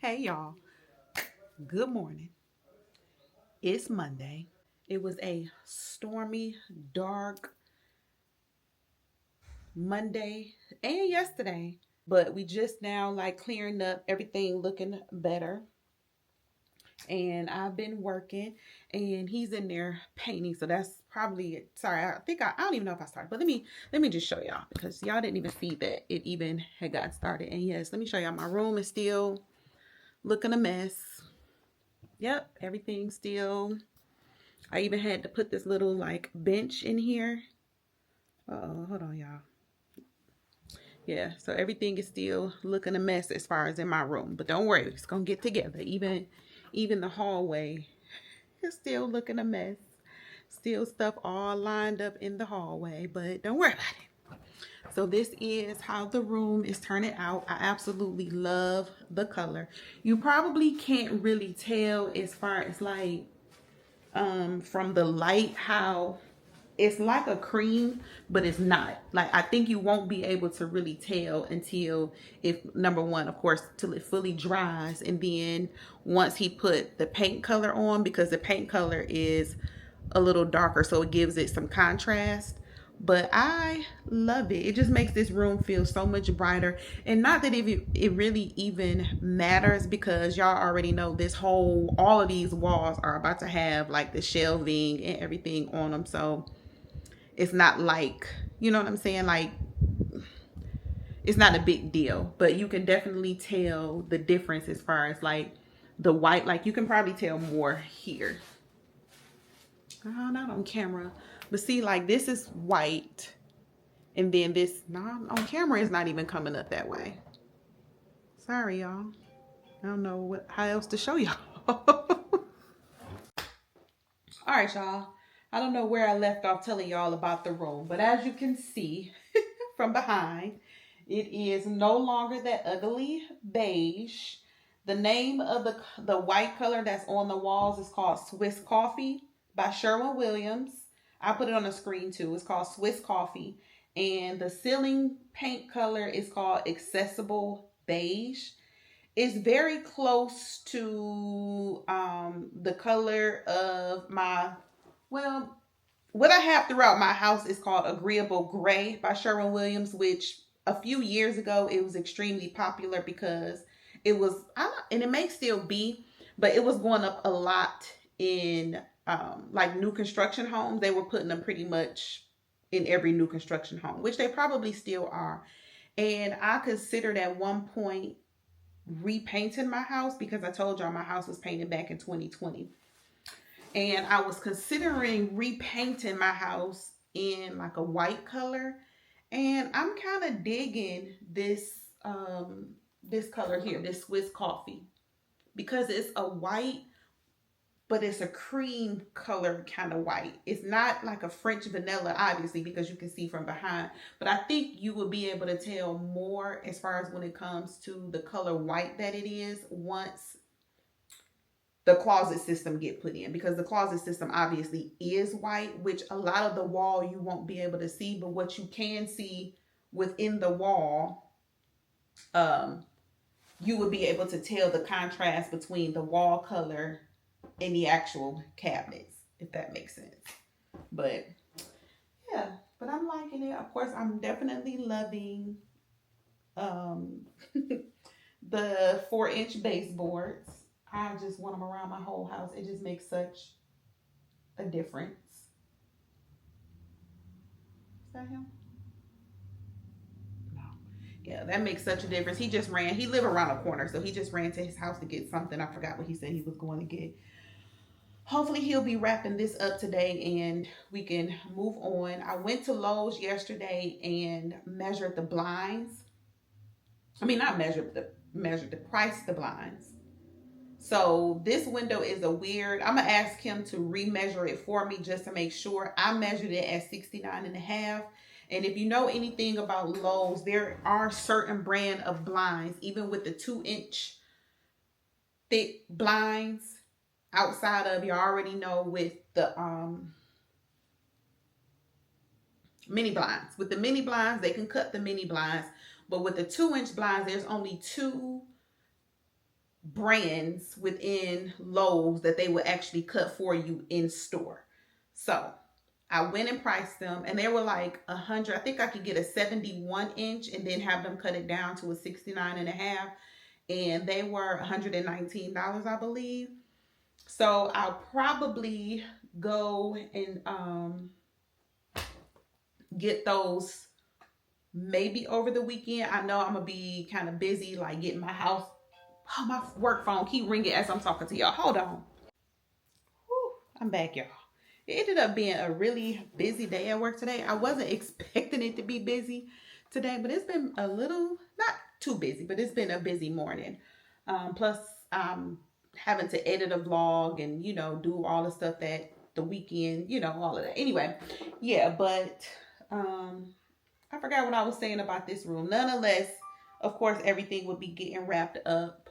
Hey y'all, good morning. It's Monday. It was a stormy, dark Monday and yesterday, but we just now like clearing up, everything looking better. And I've been working and he's in there painting. So that's probably it. Sorry, I don't even know if I started, but let me just show y'all because y'all didn't even see that it even had gotten started. And yes, let me show y'all my room is still looking a mess. Yep, everything's still. I even had to put this little like bench in here. Uh-oh, hold on, y'all. Yeah, so everything is still looking a mess as far as in my room. But don't worry, it's gonna get together. Even the hallway is still looking a mess. Still stuff all lined up in the hallway, but don't worry about it. So this is how the room is turning out. I absolutely love the color. You probably can't really tell as far as like from the light how it's like a cream, but it's not. Like I think you won't be able to really tell until, if number one, of course, till it fully dries, and then once he put the paint color on, because the paint color is a little darker, so it gives it some contrast. But I love it. It just makes this room feel so much brighter. And not that it really even matters, because y'all already know all of these walls are about to have like the shelving and everything on them. So it's not like, you know what I'm saying? Like, it's not a big deal, but you can definitely tell the difference as far as like the white. Like, you can probably tell more here. Not on camera, but see, like this is white, and then this, on camera is not even coming up that way. Sorry, y'all. I don't know how else to show y'all. All right, y'all. I don't know where I left off telling y'all about the room, but as you can see from behind, it is no longer that ugly beige. The name of the white color that's on the walls is called Swiss Coffee by Sherwin-Williams. I put it on the screen too. It's called Swiss Coffee. And the ceiling paint color is called Accessible Beige. It's very close to the color of well, what I have throughout my house is called Agreeable Gray by Sherwin-Williams, which a few years ago it was extremely popular because it was, and it may still be, but it was going up a lot in like new construction homes. They were putting them pretty much in every new construction home, which they probably still are. And I considered at one point repainting my house, because I told y'all my house was painted back in 2020. And I was considering repainting my house in like a white color. And I'm kind of digging this color here, this Swiss Coffee, because it's a white, but it's a cream color kind of white. It's not like a French vanilla, obviously, because you can see from behind. But I think you will be able to tell more as far as when it comes to the color white that it is once the closet system get put in, because the closet system obviously is white, which a lot of the wall you won't be able to see, but what you can see within the wall, um, you would be able to tell the contrast between the wall color and the actual cabinets, if that makes sense. But yeah, but I'm liking it. Of course, I'm definitely loving um, the 4-inch baseboards. I just want them around my whole house. It just makes such a difference. Is that him? No. Yeah, that makes such a difference. He just ran. He lived around the corner, so he just ran to his house to get something. I forgot what he said he was going to get. Hopefully he'll be wrapping this up today and we can move on. I went to Lowe's yesterday and measured the blinds. I mean, not measured the price of the blinds. So this window is a weird, I'm gonna ask him to remeasure it for me just to make sure. I measured it at 69 and a half. And if you know anything about Lowe's, there are certain brand of blinds, even with the 2-inch thick blinds outside of, you already know, with the mini blinds. With the mini blinds, they can cut the mini blinds. But with the 2-inch blinds, there's only two brands within Lowe's that they would actually cut for you in store. So I went and priced them, and they were like 100. I think I could get a 71 inch and then have them cut it down to a 69 and a half. And they were $119, I believe. So I'll probably go and get those maybe over the weekend. I know I'm gonna be kind of busy, like getting my house. Oh, my work phone keep ringing as I'm talking to y'all. Hold on. Whew, I'm back, y'all. It ended up being a really busy day at work today. I wasn't expecting it to be busy today, but it's been a little, not too busy, but it's been a busy morning. Plus, having to edit a vlog and, you know, do all the stuff that the weekend, you know, all of that. Anyway, yeah, but I forgot what I was saying about this room. Nonetheless, of course, everything will be getting wrapped up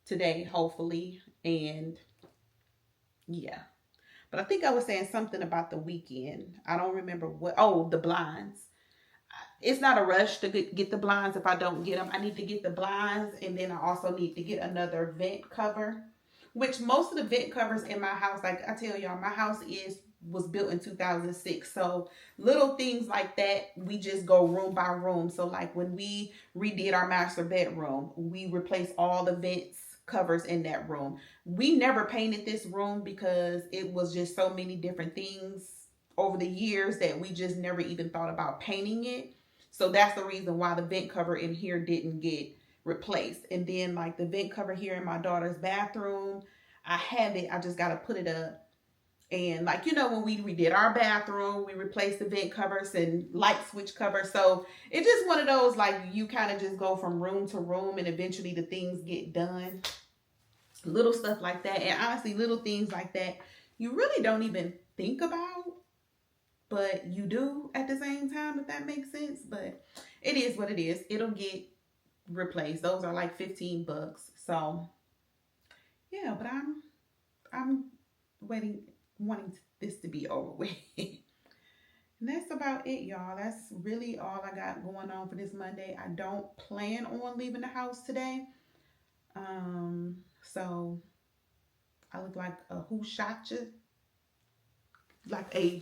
today, hopefully. And yeah. But I think I was saying something about the weekend. I don't remember what. Oh, the blinds. It's not a rush to get the blinds if I don't get them. I need to get the blinds, and then I also need to get another vent cover, which most of the vent covers in my house, like I tell y'all, my house was built in 2006. So little things like that, we just go room by room. So like when we redid our master bedroom, we replaced all the vents covers in that room. We never painted this room because it was just so many different things over the years that we just never even thought about painting it. So that's the reason why the vent cover in here didn't get replaced. And then like the vent cover here in my daughter's bathroom, I have it. I just got to put it up. And like, you know, when we redid our bathroom, we replaced the vent covers and light switch covers. So it's just one of those, like, you kind of just go from room to room and eventually the things get done. Little stuff like that. And honestly, little things like that, you really don't even think about, but you do at the same time, if that makes sense. But it is what it is. It'll get replaced. Those are like $15. So yeah, but I'm wanting this to be over with. And that's about it, y'all. That's really all I got going on for this Monday. I don't plan on leaving the house today. So I look like a who shot you? Like a,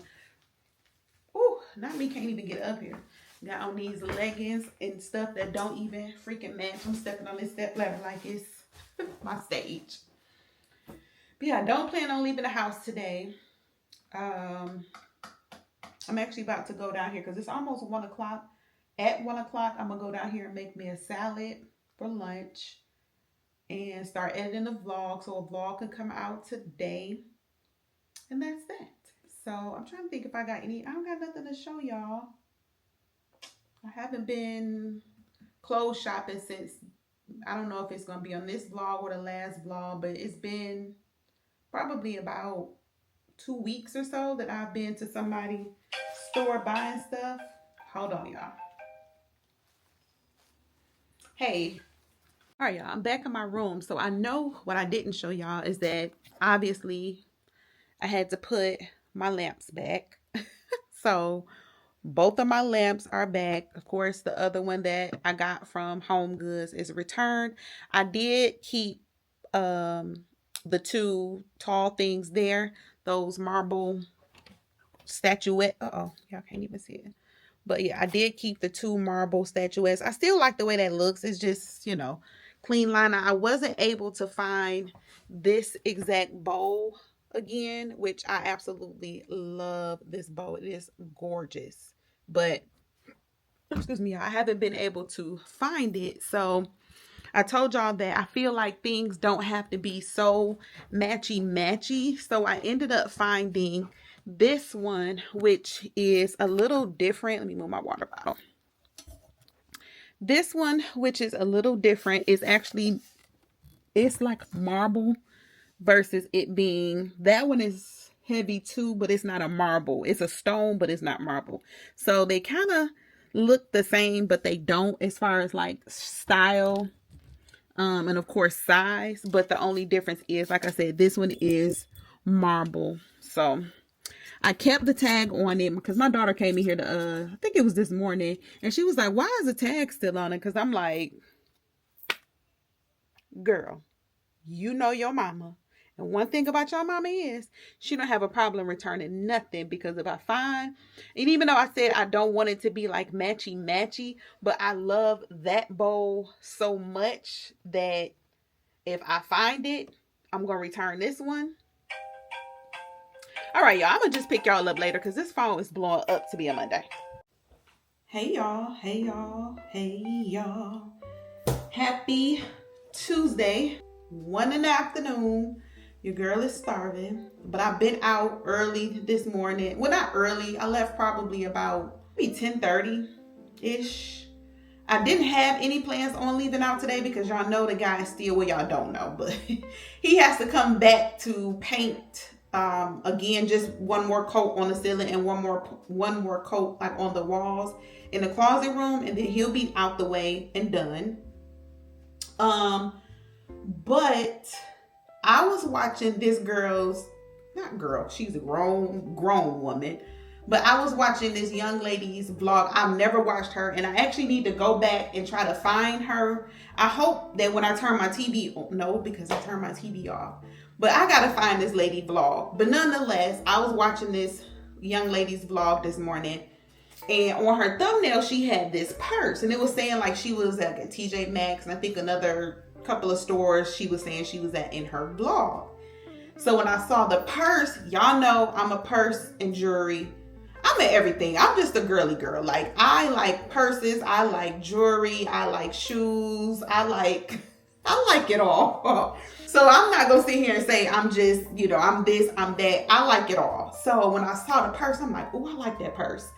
ooh, not me, can't even get up here. Got on these leggings and stuff that don't even freaking match. I'm stepping on this step ladder like it's my stage. But yeah, I don't plan on leaving the house today. I'm actually about to go down here because it's almost 1 o'clock. At 1 o'clock, I'm going to go down here and make me a salad for lunch and start editing the vlog so a vlog can come out today. And that's that. So I'm trying to think if I don't got nothing to show y'all. I haven't been clothes shopping since, I don't know if it's going to be on this vlog or the last vlog, but it's been probably about 2 weeks or so that I've been to somebody's store buying stuff. Hold on, y'all. Hey. All right, y'all. I'm back in my room. So I know what I didn't show y'all is that obviously I had to put my lamps back. So both of my lamps are back. Of course, the other one that I got from Home Goods is returned. I did keep the 2 tall things there. Those marble statuette. Uh-oh, y'all can't even see it. But yeah, I did keep the 2 marble statuettes. I still like the way that looks. It's just, you know, clean line. I wasn't able to find this exact bowl again, which I absolutely love this bowl. It is gorgeous. But, excuse me, I haven't been able to find it. So I told y'all that I feel like things don't have to be so matchy. So I ended up finding this one, which is a little different. Let me move my water bottle. This one, which is a little different, is actually, it's like marble versus it being, that one is heavy too, but it's not a marble. It's a stone, but it's not marble. So they kind of look the same, but they don't as far as like style. And of course size, but the only difference is, like I said, this one is marble. So I kept the tag on it because my daughter came in here to I think it was this morning, and she was like, why is the tag still on it? Because I'm like, Girl, you know your mama. And one thing about your mama is she don't have a problem returning nothing, because if I find, and even though I said I don't want it to be like matchy matchy, but I love that bowl so much that if I find it, I'm going to return this one. All right, y'all. I'm going to just pick y'all up later because this phone is blowing up to be a Monday. Hey, y'all. Hey, y'all. Hey, y'all. Happy Tuesday. 1 in the afternoon. Your girl is starving. But I've been out early this morning. Well, not early. I left probably about maybe 10:30-ish. I didn't have any plans on leaving out today because y'all know the guy is still, well, y'all don't know, but he has to come back to paint again, just one more coat on the ceiling and one more coat like on the walls in the closet room, and then he'll be out the way and done. But I was watching this she's a grown woman. But I was watching this young lady's vlog. I've never watched her, and I actually need to go back and try to find her. I hope that when I turn my TV on, no, because I turned my TV off. But I got to find this lady vlog. But nonetheless, I was watching this young lady's vlog this morning, and on her thumbnail, she had this purse, and it was saying like she was at TJMaxx, and I think another couple of stores she was saying she was at in her vlog. So when I saw the purse, y'all know I'm a purse and jewelry. I'm at everything. I'm just a girly girl. Like, I like purses. I like jewelry. I like shoes. I like it all. So I'm not going to sit here and say I'm just, I'm this, I'm that. I like it all. So when I saw the purse, I'm like, oh, I like that purse.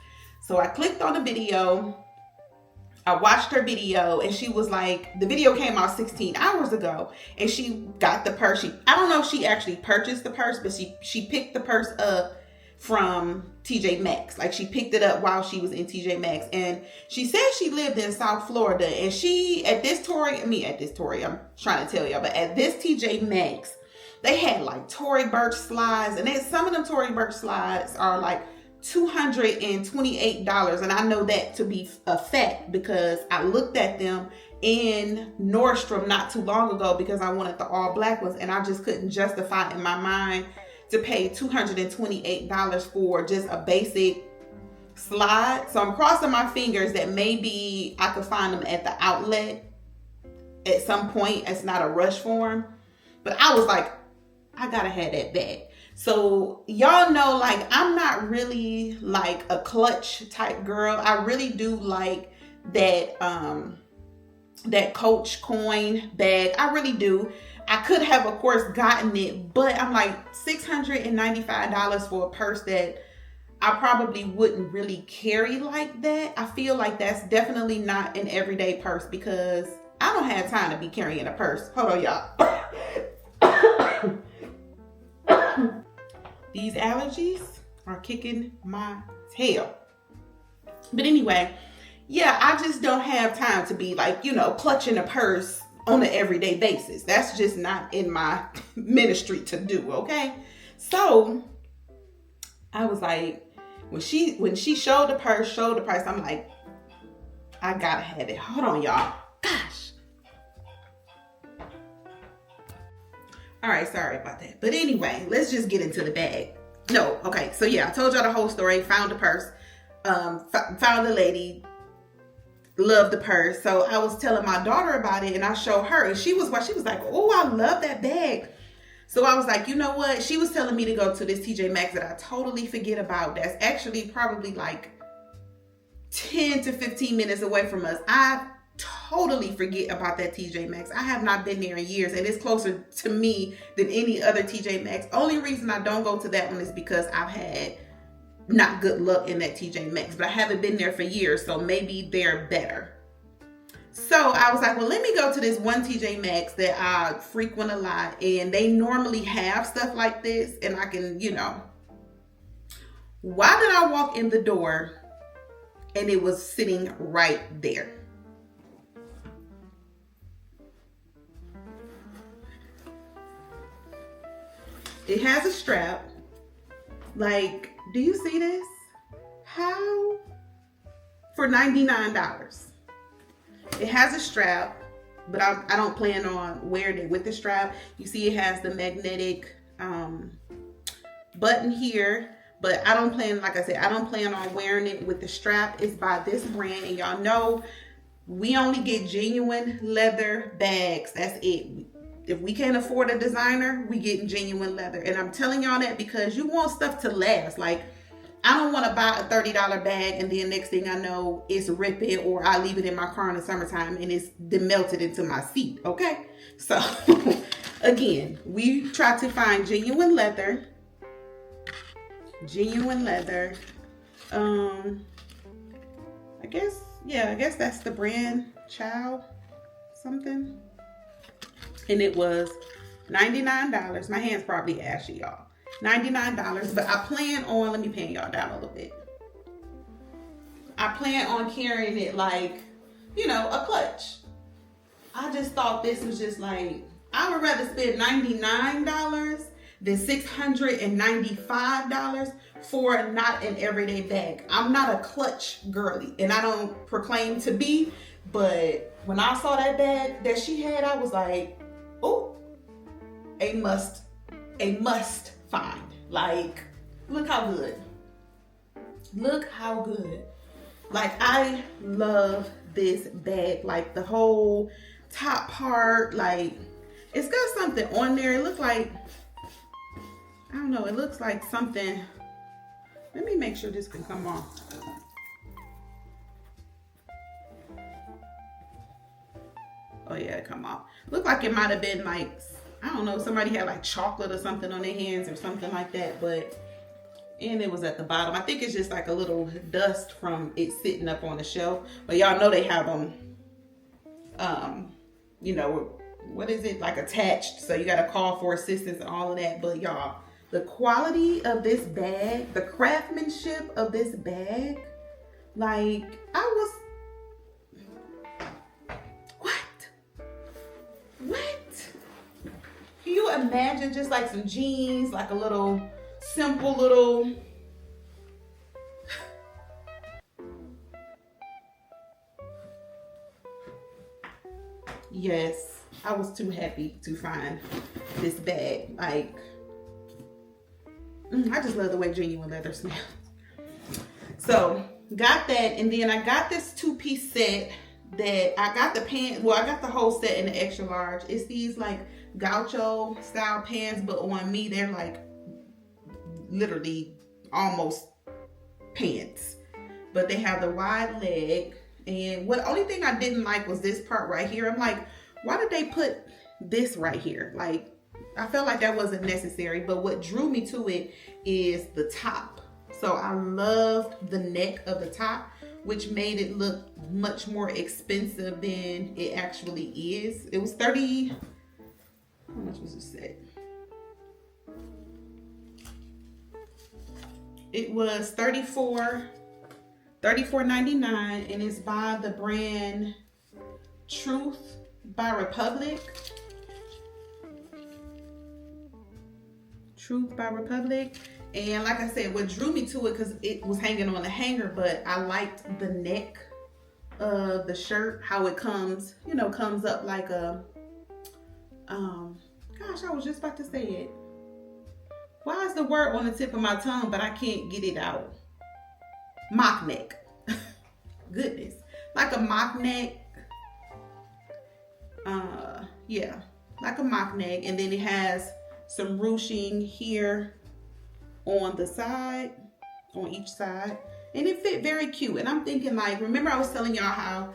So I clicked on the video. I watched her video, and she was like, the video came out 16 hours ago, and she got the purse. I don't know if she actually purchased the purse, but she picked the purse up from TJMaxx. Like, she picked it up while she was in TJMaxx, and she said she lived in South Florida, and at this Tory, I'm trying to tell y'all, but at this TJMaxx, they had like Tory Burch slides, and some of them Tory Burch slides are like $228, and I know that to be a fact because I looked at them in Nordstrom not too long ago because I wanted the all black ones, and I just couldn't justify in my mind to pay $228 for just a basic slide. So I'm crossing my fingers that maybe I could find them at the outlet at some point. It's not a rush for them, but I was like, I gotta have that bag. So y'all know, like, I'm not really like a clutch type girl. I really do like that Coach coin bag. I really do. I could have, of course, gotten it, but I'm like $695 for a purse that I probably wouldn't really carry like that. I feel like that's definitely not an everyday purse because I don't have time to be carrying a purse. Hold on, y'all. These allergies are kicking my tail. But anyway, yeah, I just don't have time to be like, clutching a purse on an everyday basis. That's just not in my ministry to do, okay? So I was like, when she showed the purse, I'm like, I gotta have it. Hold on, y'all. Gosh. All right, sorry about that. But anyway, let's just get into the bag. No, okay. So yeah, I told y'all the whole story. Found the purse. Found the lady. Loved the purse. So I was telling my daughter about it, and I showed her, and she was like, oh, I love that bag. So I was like, you know what? She was telling me to go to this TJMaxx that I totally forget about. That's actually probably like 10 to 15 minutes away from us. I totally forget about that TJMaxx. I have not been there in years, and it's closer to me than any other TJMaxx. Only reason I don't go to that one is because I've had not good luck in that TJMaxx, but I haven't been there for years, so maybe they're better. So I was like, well, let me go to this one TJMaxx that I frequent a lot, and they normally have stuff like this, and I can, Why did I walk in the door and it was sitting right there? It has a strap. Like, do you see this? How? For $99. It has a strap. but I don't plan on wearing it with the strap. You see it has the magnetic button here, but I don't plan, like I said, I don't plan on wearing it with the strap. It's by this brand, and y'all know we only get genuine leather bags. That's it. If we can't afford a designer, we get genuine leather. And I'm telling y'all that because you want stuff to last. Like, I don't want to buy a $30 bag and then next thing I know it's ripping, or I leave it in my car in the summertime and it's melted into my seat. Okay, so again, we try to find genuine leather. I guess that's the brand, Child something, and it was $99. My hand's probably ashy, y'all. $99, but I plan on, let me pan y'all down a little bit. I plan on carrying it like, you know, a clutch. I just thought this was just like, I would rather spend $99 than $695 for not an everyday bag. I'm not a clutch girly, and I don't proclaim to be, but when I saw that bag that she had, I was like, oh, a must find. Like, look how good. Look how good. Like, I love this bag. Like, the whole top part, like, it's got something on there. It looks like, I don't know, it looks like something. Let me make sure this can come off. Oh yeah, it come off. Look like it might have been like, I don't know, somebody had like chocolate or something on their hands or something like that, but, and it was at the bottom. I think it's just like a little dust from it sitting up on the shelf. But y'all know they have them, you know, what is it, like attached, so you gotta call for assistance and all of that. But y'all, the quality of this bag, the craftsmanship of this bag, like, I was, what? Can you imagine just like some jeans, like a little simple little, yes, I was too happy to find this bag. Like, I just love the way genuine leather smells. So got that, and then I got this 2-piece set that I got the pants. Well, I got the whole set in the extra large. It's these like gaucho style pants, but on me they're like literally almost pants, but they have the wide leg. And what only thing I didn't like was this part right here. I'm like, why did they put this right here? Like, I felt like that wasn't necessary, but what drew me to it is the top. So I loved the neck of the top, which made it look much more expensive than it actually is. It was 30, how much was it set? It was $34.99, and it's by the brand Truth by Republic. Truth by Republic. And like I said, what drew me to it, because it was hanging on the hanger, but I liked the neck of the shirt, how it comes, you know, comes up like a, gosh, I was just about to say it. Why is the word on the tip of my tongue, but I can't get it out? Mock neck. Goodness. Like a mock neck. Yeah, like a mock neck. And then it has some ruching here on the side, on each side, and it fit very cute. And I'm thinking, like, remember I was telling y'all how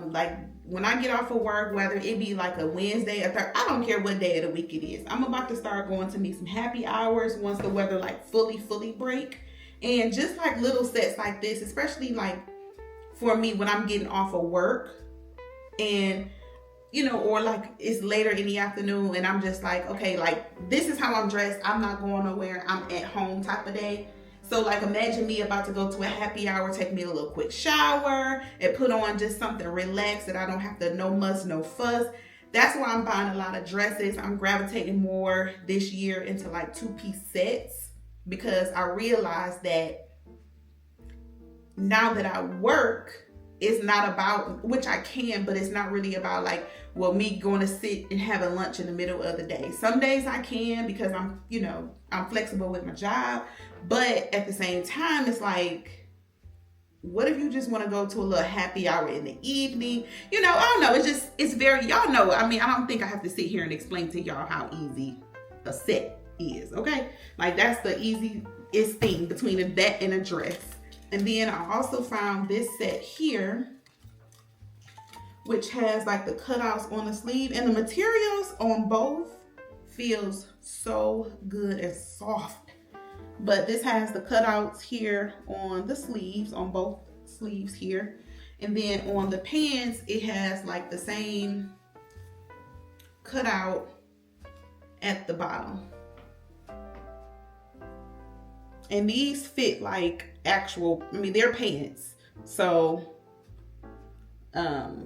like when I get off of work, whether it be like a Wednesday or Thursday, I don't care what day of the week it is, I'm about to start going to me some happy hours once the weather like fully break. And just like little sets like this, especially like for me when I'm getting off of work, and you know, or like it's later in the afternoon and I'm just like, okay, like this is how I'm dressed, I'm not going nowhere, I'm at home type of day. So like imagine me about to go to a happy hour, take me a little quick shower and put on just something relaxed that I don't have to, no muss, no fuss. That's why I'm buying a lot of dresses. I'm gravitating more this year into like 2-piece sets, because I realized that now that I work, it's not about, which I can, but it's not really about like, well, me going to sit and have a lunch in the middle of the day. Some days I can because I'm, you know, I'm flexible with my job. But at the same time, it's like, what if you just want to go to a little happy hour in the evening? You know, I don't know. It's just, it's very, y'all know. I mean, I don't think I have to sit here and explain to y'all how easy a set is, okay? Like, that's the easiest thing between that and a dress. And then I also found this set here, which has like the cutouts on the sleeve, and the materials on both feels so good and soft. But this has the cutouts here on the sleeves, on both sleeves here. And then on the pants, it has like the same cutout at the bottom. And these fit like actual, I mean, they're pants. So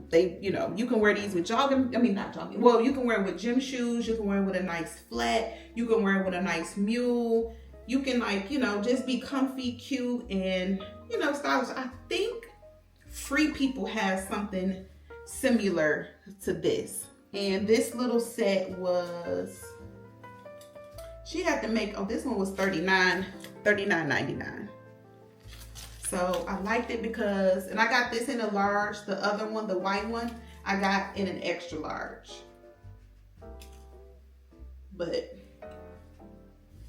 they, you know, you can wear these with jogging, I mean, not jogging. Well, you can wear it with gym shoes. You can wear it with a nice flat. You can wear it with a nice mule. You can, like, you know, just be comfy, cute, and, you know, stylish. I think Free People has something similar to this. And this little set was, she had to make, oh, this one was $39.99. So I liked it because, and I got this in a large. The other one, the white one, I got in an extra large. But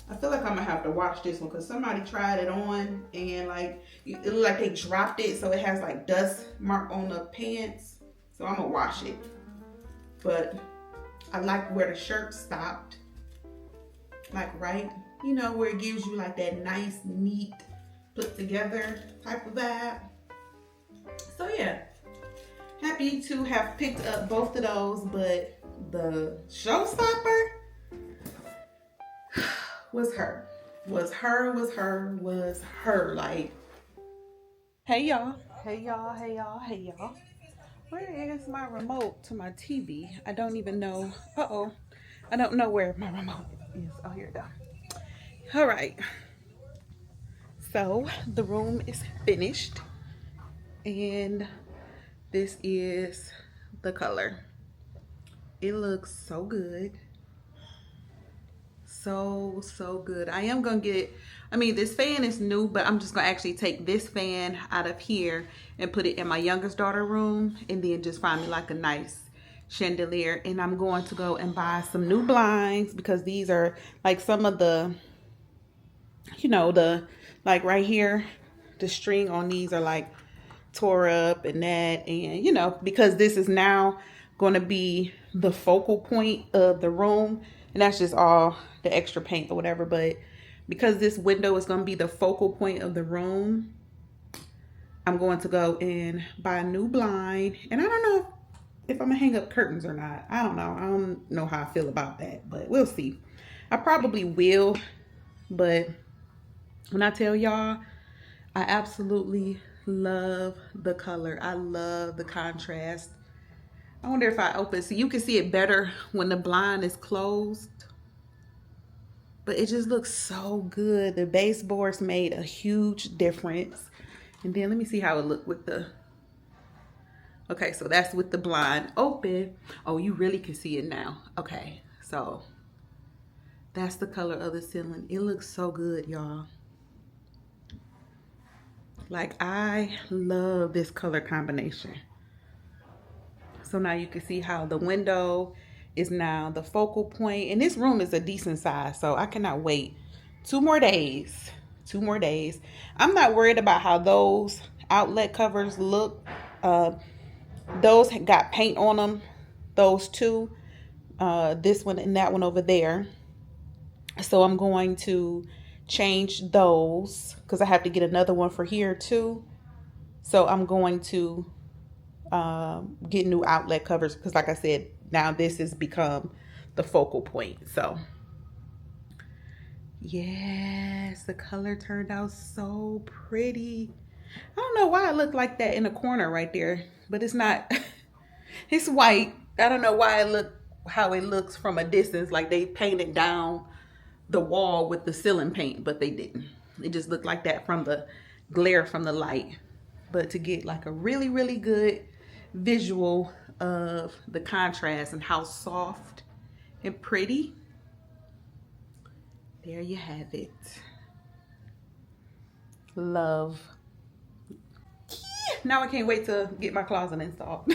I feel like I'm gonna have to wash this one because somebody tried it on and like, it looked like they dropped it. So it has like dust mark on the pants. So I'm gonna wash it. But I like where the shirt stopped. Like right, you know, where it gives you like that nice, neat, put together type of vibe. So yeah, happy to have picked up both of those, but the showstopper was her. Like, hey y'all. Where is my remote to my TV? I don't even know. I don't know where my remote is. Oh, here it goes. All right. So the room is finished, and this is the color. It looks so good. So good. I am gonna get, I mean, this fan is new, but I'm just gonna actually take this fan out of here and put it in my youngest daughter room, and then just find me like a nice chandelier. And I'm going to go and buy some new blinds because these are like some of the, you know, the, like right here, the string on these are like tore up and that, and you know, because this is now going to be the focal point of the room, and that's just all the extra paint or whatever. But because this window is going to be the focal point of the room, I'm going to go and buy a new blind. And I don't know if I'm gonna hang up curtains or not. I don't know how I feel about that, but we'll see. I probably will, but when I tell y'all, I absolutely love the color. I love the contrast. I wonder if I open, so you can see it better when the blind is closed. But it just looks so good. The baseboards made a huge difference. And then let me see how it looked with the, okay, so that's with the blind open. Oh, you really can see it now. Okay, so that's the color of the ceiling. It looks so good, y'all. Like, I love this color combination. So now you can see how the window is now the focal point. And this room is a decent size, so I cannot wait. 2 more days. 2 more days. I'm not worried about how those outlet covers look. Those got paint on them. Those two. This one and that one over there. So I'm going to change those because I have to get another one for here too. So I'm going to get new outlet covers because, like I said, now this has become the focal point. So yes, the color turned out so pretty. I don't know why it looked like that in the corner right there, but it's not. It's white. I don't know why how it looks from a distance, like they painted down the wall with the ceiling paint, but they didn't. It just looked like that from the glare from the light. but to get like a really, really good visual of the contrast and how soft and pretty, there you have it. Love. Now I can't wait to get my closet installed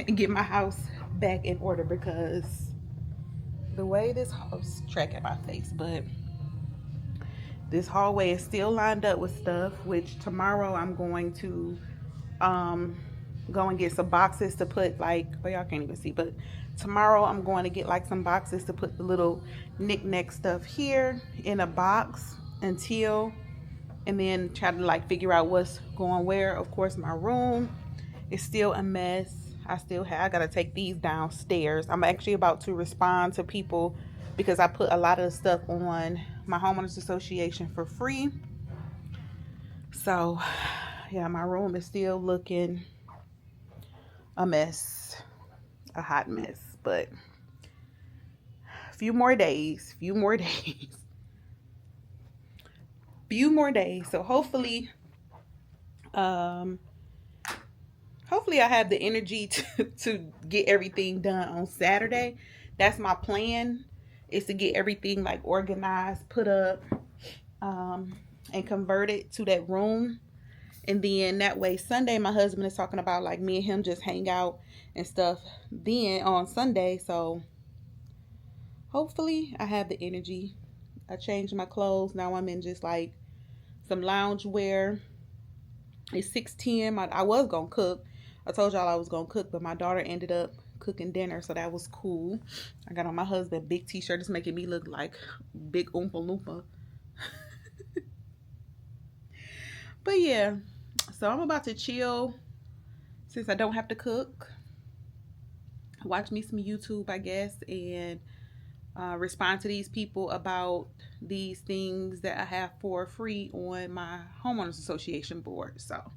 and get my house back in order, because the way this house tracking my face, but this hallway is still lined up with stuff, which tomorrow I'm going to go and get some boxes to put, like, well, y'all can't even see, but tomorrow I'm going to get like some boxes to put the little knick-knack stuff here in a box until, and then try to like figure out what's going where. Of course, my room is still a mess. I gotta take these downstairs. I'm actually about to respond to people because I put a lot of stuff on my homeowners association for free. So yeah, my room is still looking a mess, a hot mess, but a few more days. So hopefully I have the energy to get everything done on Saturday. That's my plan, is to get everything like organized, put up, and convert it to that room. And then that way Sunday, my husband is talking about like me and him just hang out and stuff then on Sunday. So hopefully I have the energy. I changed my clothes. Now I'm in just like some lounge wear. It's 6:10. I was gonna cook. I told y'all I was gonna cook, but my daughter ended up cooking dinner, so that was cool. I got on my husband big t-shirt. It's making me look like big Oompa Loompa. But yeah, so I'm about to chill since I don't have to cook. Watch me some YouTube, I guess, and respond to these people about these things that I have for free on my homeowners association board. So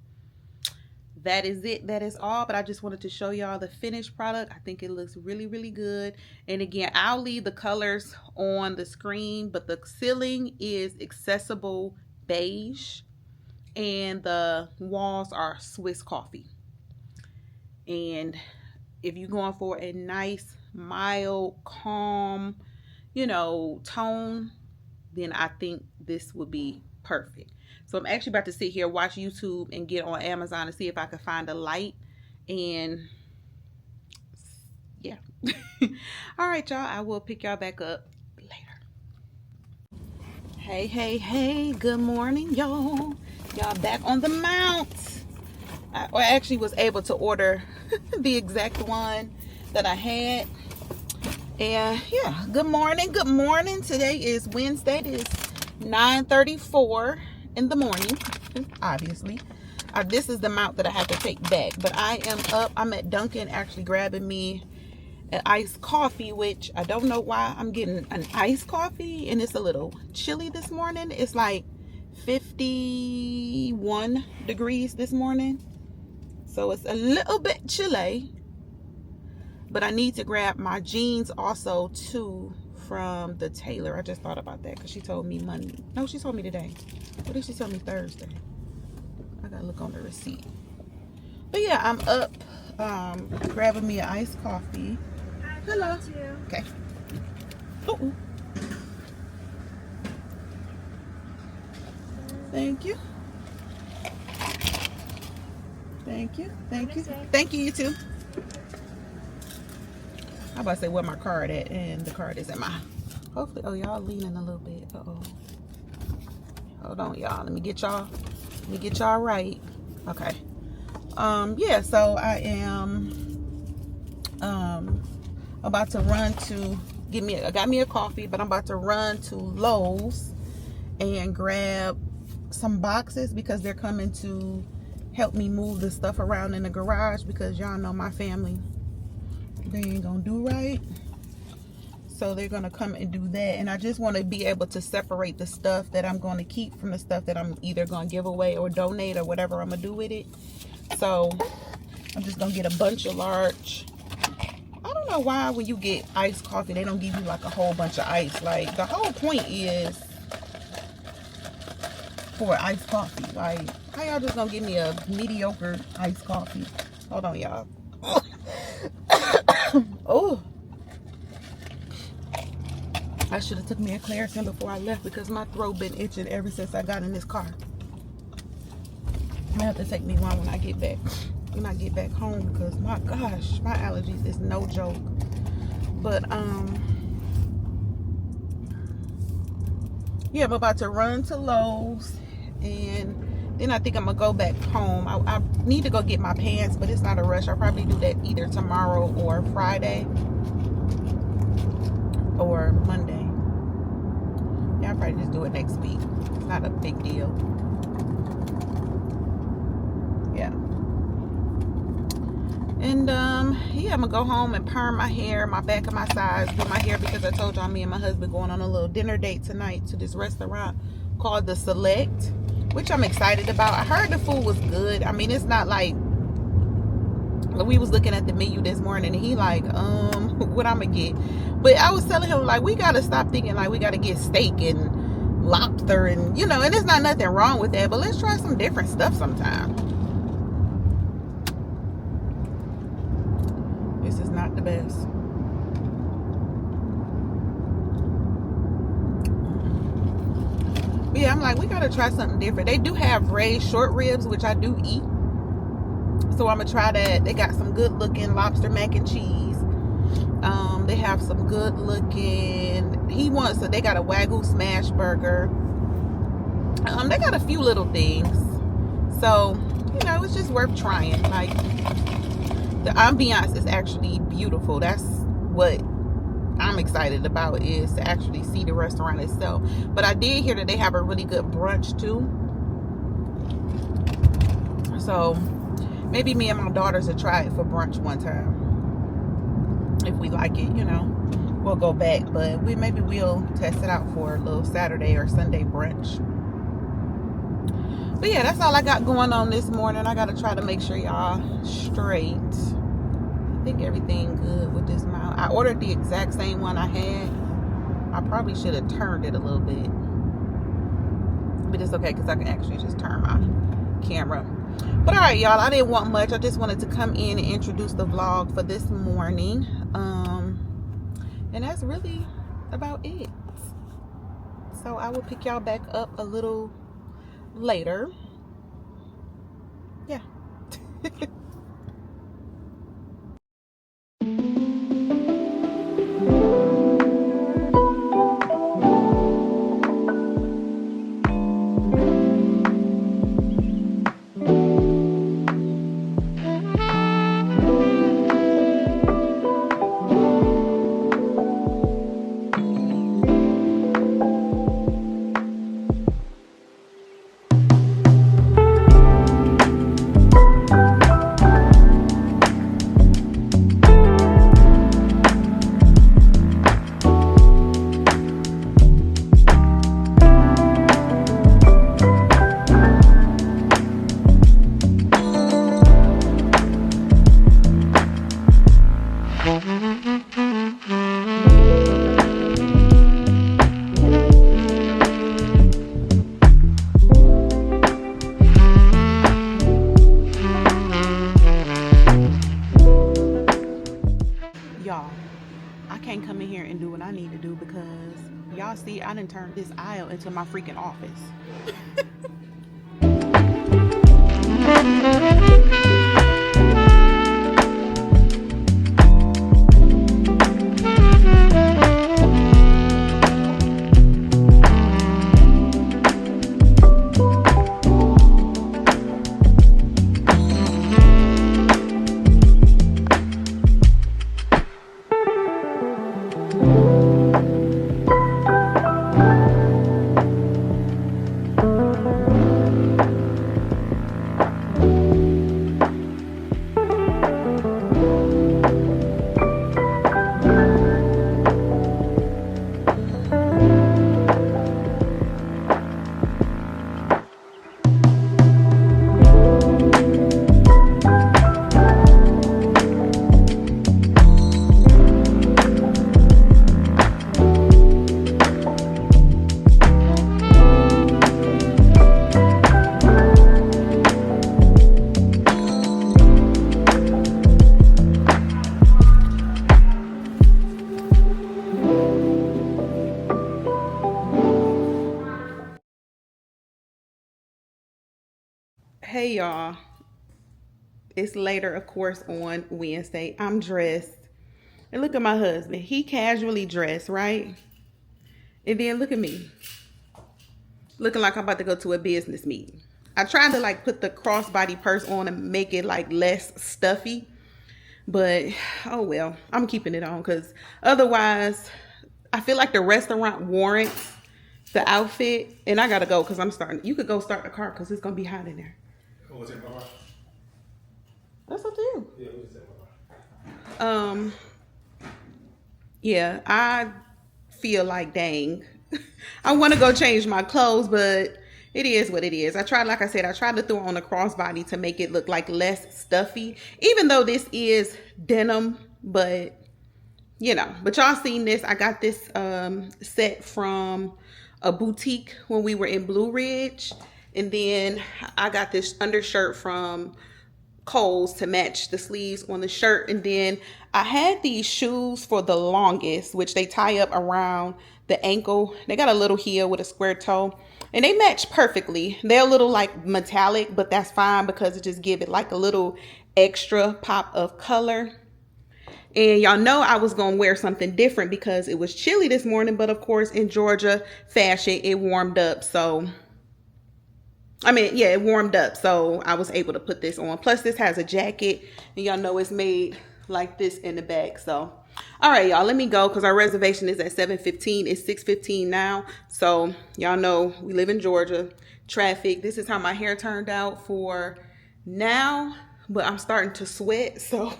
that is it. That is all. But I just wanted to show y'all the finished product. I think it looks really, really good. And again, I'll leave the colors on the screen, but the ceiling is accessible beige and the walls are Swiss coffee. And if you're going for a nice, mild, calm, you know, tone, then I think this would be perfect. So I'm actually about to sit here, watch YouTube, and get on Amazon to see if I can find a light. And yeah. All right, y'all. I will pick y'all back up later. Hey. Good morning, y'all. Y'all back on the mount. I actually was able to order the exact one that I had. And yeah, good morning. Today is Wednesday. It is 9:34 in the morning, obviously. This is the amount that I have to take back, but I am up. I'm at Dunkin' actually grabbing me an iced coffee, which I don't know why I'm getting an iced coffee, and it's a little chilly this morning. It's like 51 degrees this morning, so it's a little bit chilly. But I need to grab my jeans also too from the tailor. I just thought about that because she told me Monday. No, she told me today. What did she tell me Thursday? I gotta look on the receipt. But yeah, I'm up grabbing me an iced coffee. Hello. Okay. Uh-oh. Thank you. Thank you, you too. I'm about to say where my card at, and the card is at my, hopefully, oh, y'all leaning a little bit. Uh-oh. Hold on, y'all. Let me get y'all right. Okay. Yeah, so I am about to run to I got me a coffee, but I'm about to run to Lowe's and grab some boxes because they're coming to help me move the stuff around in the garage, because y'all know my family, they ain't gonna do right. So they're gonna come and do that, and I just want to be able to separate the stuff that I'm going to keep from the stuff that I'm either gonna give away or donate or whatever I'm gonna do with it. So I'm just gonna get a bunch of large. I don't know why when you get iced coffee they don't give you like a whole bunch of ice. Like, the whole point is for iced coffee. Like, How y'all just gonna give me a mediocre iced coffee? Hold on, y'all. Oh, I should have took me a Claritin before I left because my throat been itching ever since I got in this car. I have to take me one when I get back. When I get back home, because my gosh, my allergies is no joke. But yeah, I'm about to run to Lowe's, and then I think I'm gonna go back home. I need to go get my pants, but it's not a rush. I'll probably do that either tomorrow or Friday or Monday. Yeah, I'll probably just do it next week. It's not a big deal. Yeah. And yeah, I'm gonna go home and perm my hair, my back and my sides, do my hair, because I told y'all me and my husband going on a little dinner date tonight to this restaurant called The Select, which I'm excited about. I heard the food was good. I mean, it's not like, we was looking at the menu this morning and he like, what I'm gonna get. But I was telling him, like, we gotta stop thinking like we gotta get steak and lobster and, you know, and there's not nothing wrong with that, but let's try some different stuff sometime. This is not the best. But yeah, I'm like, we gotta try something different. They do have raised short ribs, which I do eat, so I'm gonna try that. They got some good looking lobster mac and cheese. They have some good looking, they got a Wagyu smash burger. They got a few little things, so you know, it's just worth trying. Like, the ambiance is actually beautiful. That's what I'm excited about, is to actually see the restaurant itself. But I did hear that they have a really good brunch too, so maybe me and my daughters will try it for brunch one time. If we like it, you know, we'll go back. But maybe we'll test it out for a little Saturday or Sunday brunch. But yeah, that's all I got going on this morning. I gotta try to make sure y'all straight. I think everything good with this mount. I ordered the exact same one I had. I probably should have turned it a little bit, but it's okay because I can actually just turn my camera. But all right, y'all, I didn't want much. I just wanted to come in and introduce the vlog for this morning, and that's really about it. So I will pick y'all back up a little later. Yeah. Y'all, I can't come in here and do what I need to do because y'all see I done turned this aisle into my freaking office. Hey y'all, it's later, of course, on Wednesday. I'm dressed, and look at my husband. He casually dressed, right? And then look at me, looking like I'm about to go to a business meeting. I tried to like put the crossbody purse on and make it like less stuffy, but oh well, I'm keeping it on because otherwise I feel like the restaurant warrants the outfit, and I gotta go because I'm starting. You could go start the car because it's gonna be hot in there. Oh, was it Baba? That's up to you. Yeah, what is that, Baba? Yeah, I feel like dang. I want to go change my clothes, but it is what it is. I tried, like I said, I tried to throw on a crossbody to make it look like less stuffy, even though this is denim, but you know, but y'all seen this. I got this set from a boutique when we were in Blue Ridge, and then I got this undershirt from Kohl's to match the sleeves on the shirt. And then I had these shoes for the longest, which they tie up around the ankle. They got a little heel with a square toe, and they match perfectly. They're a little like metallic, but that's fine because it just give it like a little extra pop of color. And y'all know I was going to wear something different because it was chilly this morning. But of course, in Georgia fashion, it warmed up. So, I mean, yeah, it warmed up. So I was able to put this on. Plus, this has a jacket. And y'all know it's made like this in the back. So, all right, y'all, let me go because our reservation is at 7:15. It's 6:15 now. So, y'all know we live in Georgia. Traffic. This is how my hair turned out for now. But I'm starting to sweat. So...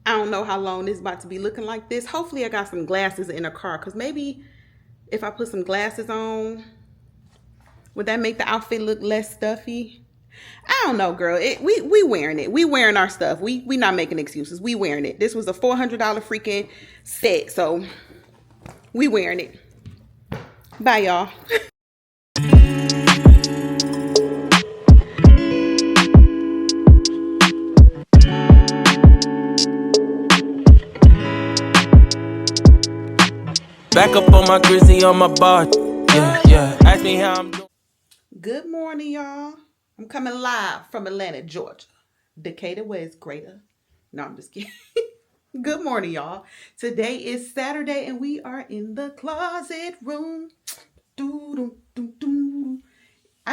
I don't know how long this is about to be looking like this. Hopefully I got some glasses in the car because maybe if I put some glasses on, would that make the outfit look less stuffy? I don't know, girl. We wearing it. We wearing our stuff. We not making excuses. We wearing it. This was a $400 freaking set, so we wearing it. Bye, y'all. Back up on my grizzly on my bar. Yeah. Ask me how I'm doing. Good morning, y'all. I'm coming live from Atlanta, Georgia. Decatur, where it's greater. No, I'm just kidding. Good morning, y'all. Today is Saturday, and we are in the closet room. I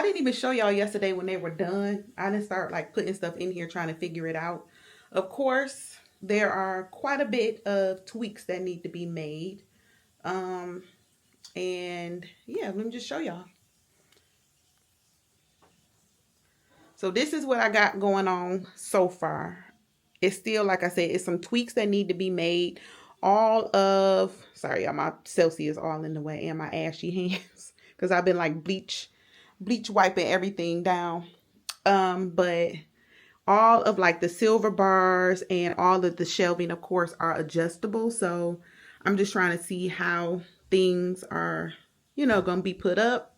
didn't even show y'all yesterday when they were done. I didn't start like putting stuff in here trying to figure it out. Of course, there are quite a bit of tweaks that need to be made. And yeah, let me just show y'all. So this is what I got going on so far. It's still, like I said, it's some tweaks that need to be made. Sorry, y'all, my Celsius all in the way and my ashy hands because I've been like bleach wiping everything down. But all of like the silver bars and all of the shelving, of course, are adjustable. So I'm just trying to see how things are, going to be put up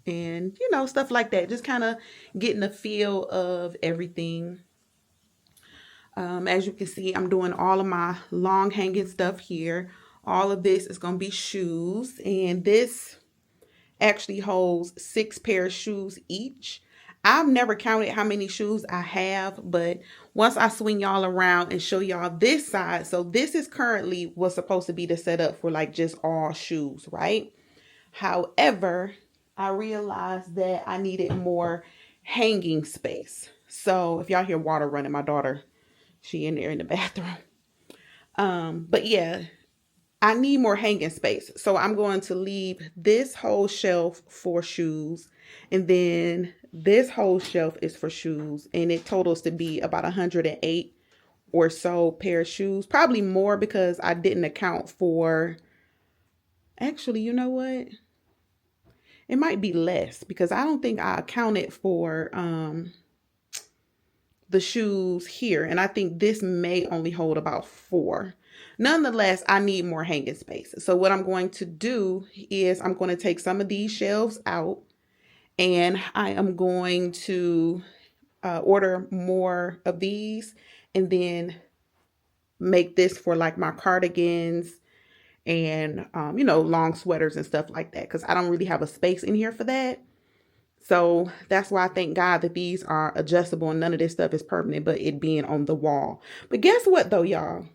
and, stuff like that. Just kind of getting a feel of everything. As you can see, I'm doing all of my long hanging stuff here. All of this is going to be shoes. And this actually holds 6 pairs of shoes each. I've never counted how many shoes I have, but once I swing y'all around and show y'all this side, so this is currently what's supposed to be the setup for like just all shoes, right? However, I realized that I needed more hanging space. So if y'all hear water running, my daughter, she in there in the bathroom. But yeah, I need more hanging space. So I'm going to leave this whole shelf for shoes. And then this whole shelf is for shoes. And it totals to be about 108 or so pair of shoes. Probably more because I didn't account for... Actually, you know what? It might be less because I don't think I accounted for the shoes here. And I think this may only hold about 4. Nonetheless, I need more hanging space. So what I'm going to do is I'm going to take some of these shelves out and I am going to order more of these and then make this for like my cardigans and, long sweaters and stuff like that. Cause I don't really have a space in here for that. So that's why I thank God that these are adjustable and none of this stuff is permanent, but it being on the wall. But guess what though, y'all?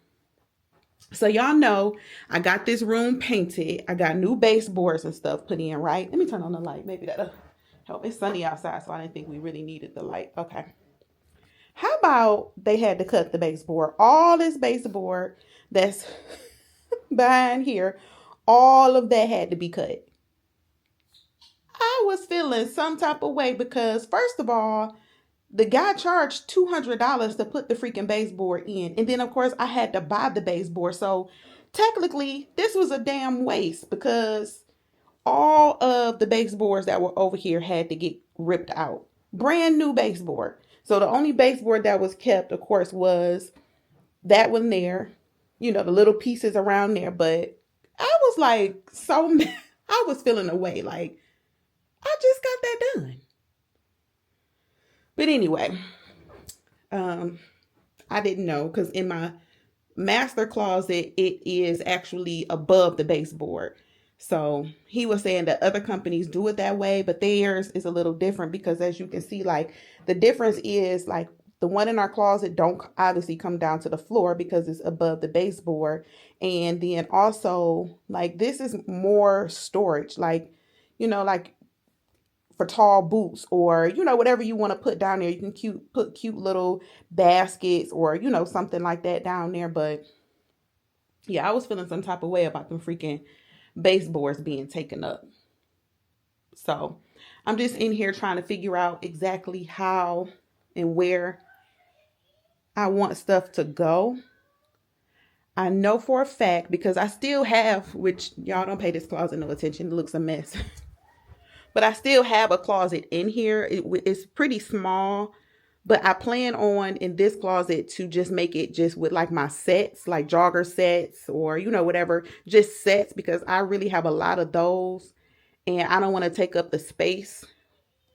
So y'all know I got this room painted. I got new baseboards and stuff put in, right? Let me turn on the light. Maybe that'll help. It's sunny outside, so I didn't think we really needed the light. Okay. How about they had to cut the baseboard? All this baseboard that's behind here, all of that had to be cut. I was feeling some type of way because, first of all, the guy charged $200 to put the freaking baseboard in. And then, of course, I had to buy the baseboard. So technically, this was a damn waste because all of the baseboards that were over here had to get ripped out. Brand new baseboard. So the only baseboard that was kept, of course, was that one there. You know, the little pieces around there. But I was like, I was feeling away. Like, I just got that done. But anyway, I didn't know because in my master closet, it is actually above the baseboard. So he was saying that other companies do it that way, but theirs is a little different because as you can see, like the difference is like the one in our closet don't obviously come down to the floor because it's above the baseboard. And then also like this is more storage, like, you know, like for tall boots or, you know, whatever you want to put down there. You can put cute little baskets or, you know, something like that down there. But yeah, I was feeling some type of way about them freaking baseboards being taken up. So I'm just in here trying to figure out exactly how and where I want stuff to go. I know for a fact because I still have, which y'all don't pay this closet no attention. It looks a mess. But I still have a closet in here. It's pretty small, but I plan on in this closet to just make it just with like my sets, like jogger sets or, you know, whatever, just sets because I really have a lot of those and I don't want to take up the space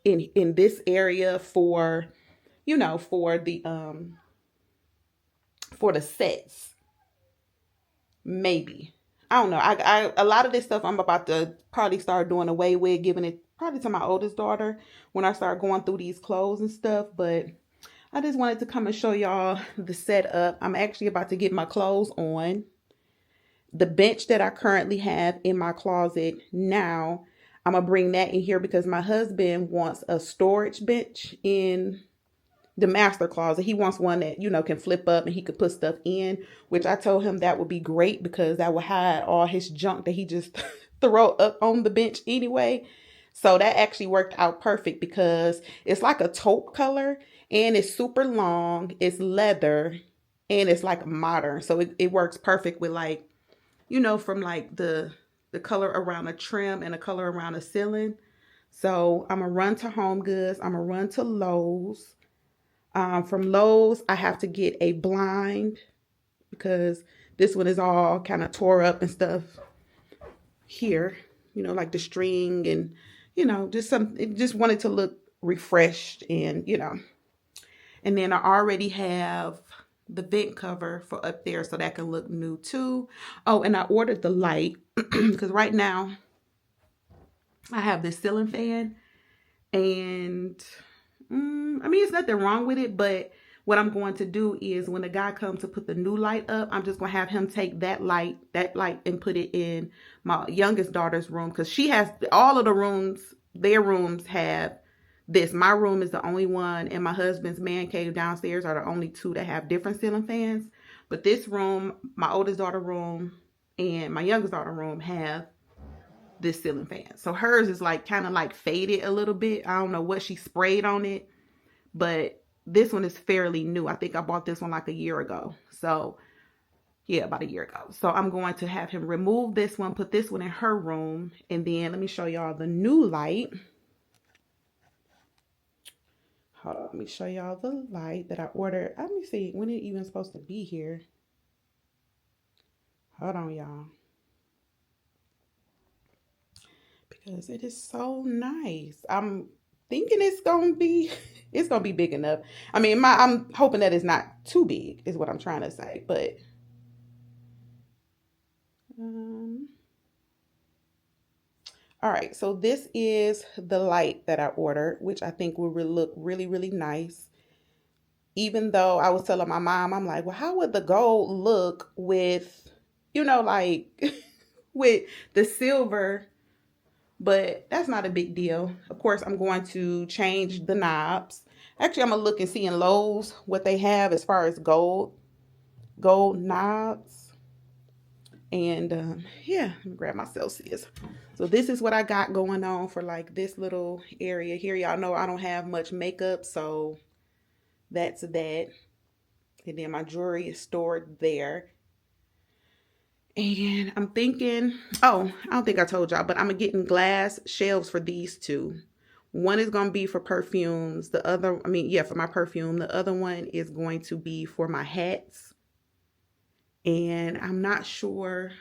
in this area for, you know, for the sets. Maybe. I don't know. I a lot of this stuff I'm about to probably start doing away with, giving it probably to my oldest daughter when I start going through these clothes and stuff. But I just wanted to come and show y'all the setup. I'm actually about to get my clothes on. The bench that I currently have in my closet now, I'm going to bring that in here because my husband wants a storage bench in the master closet. He wants one that, you know, can flip up and he could put stuff in, which I told him that would be great because that would hide all his junk that he just throw up on the bench anyway. So that actually worked out perfect because it's like a taupe color and it's super long. It's leather and it's like modern. So it works perfect with like, you know, from like the color around the trim and the color around the ceiling. So I'm going to run to Home Goods. I'm going to run to Lowe's. From Lowe's, I have to get a blind because this one is all kind of tore up and stuff here, you know, like the string and, you know, it just wanted to look refreshed and, you know, and then I already have the vent cover for up there so that can look new too. Oh, and I ordered the light because right now I have this ceiling fan and I mean, it's nothing wrong with it, but what I'm going to do is when the guy comes to put the new light up, I'm just going to have him take that light and put it in my youngest daughter's room because she has all of the rooms, their rooms have this. My room is the only one and my husband's man cave downstairs are the only two that have different ceiling fans. But this room, my oldest daughter room and my youngest daughter room have this ceiling fan. So hers is like kind of like faded a little bit. I don't know what she sprayed on it, but this one is fairly new. I think I bought this one like a year ago. So yeah, about a year ago. So I'm going to have him remove this one, put this one in her room. And then let me show y'all the new light. Hold on, let me show y'all the light that I ordered. Let me see when it even supposed to be here. Hold on, y'all. Because it is so nice. I'm thinking it's gonna be big enough. I mean, I'm hoping that it's not too big is what I'm trying to say, but All right, so this is the light that I ordered, which I think will look really, really nice. Even though I was telling my mom, I'm like, well, how would the gold look with, like with the silver? But that's not a big deal. Of course, I'm going to change the knobs. Actually, I'm going to look and see in Lowe's what they have as far as gold knobs. And yeah, let me grab my Celsius. So this is what I got going on for like this little area here. Y'all know I don't have much makeup, so that's that. And then my jewelry is stored there. And I'm thinking, oh, I don't think I told y'all, but I'm getting glass shelves for these two. One is going to be for perfumes. The other, for my perfume. The other one is going to be for my hats. And I'm not sure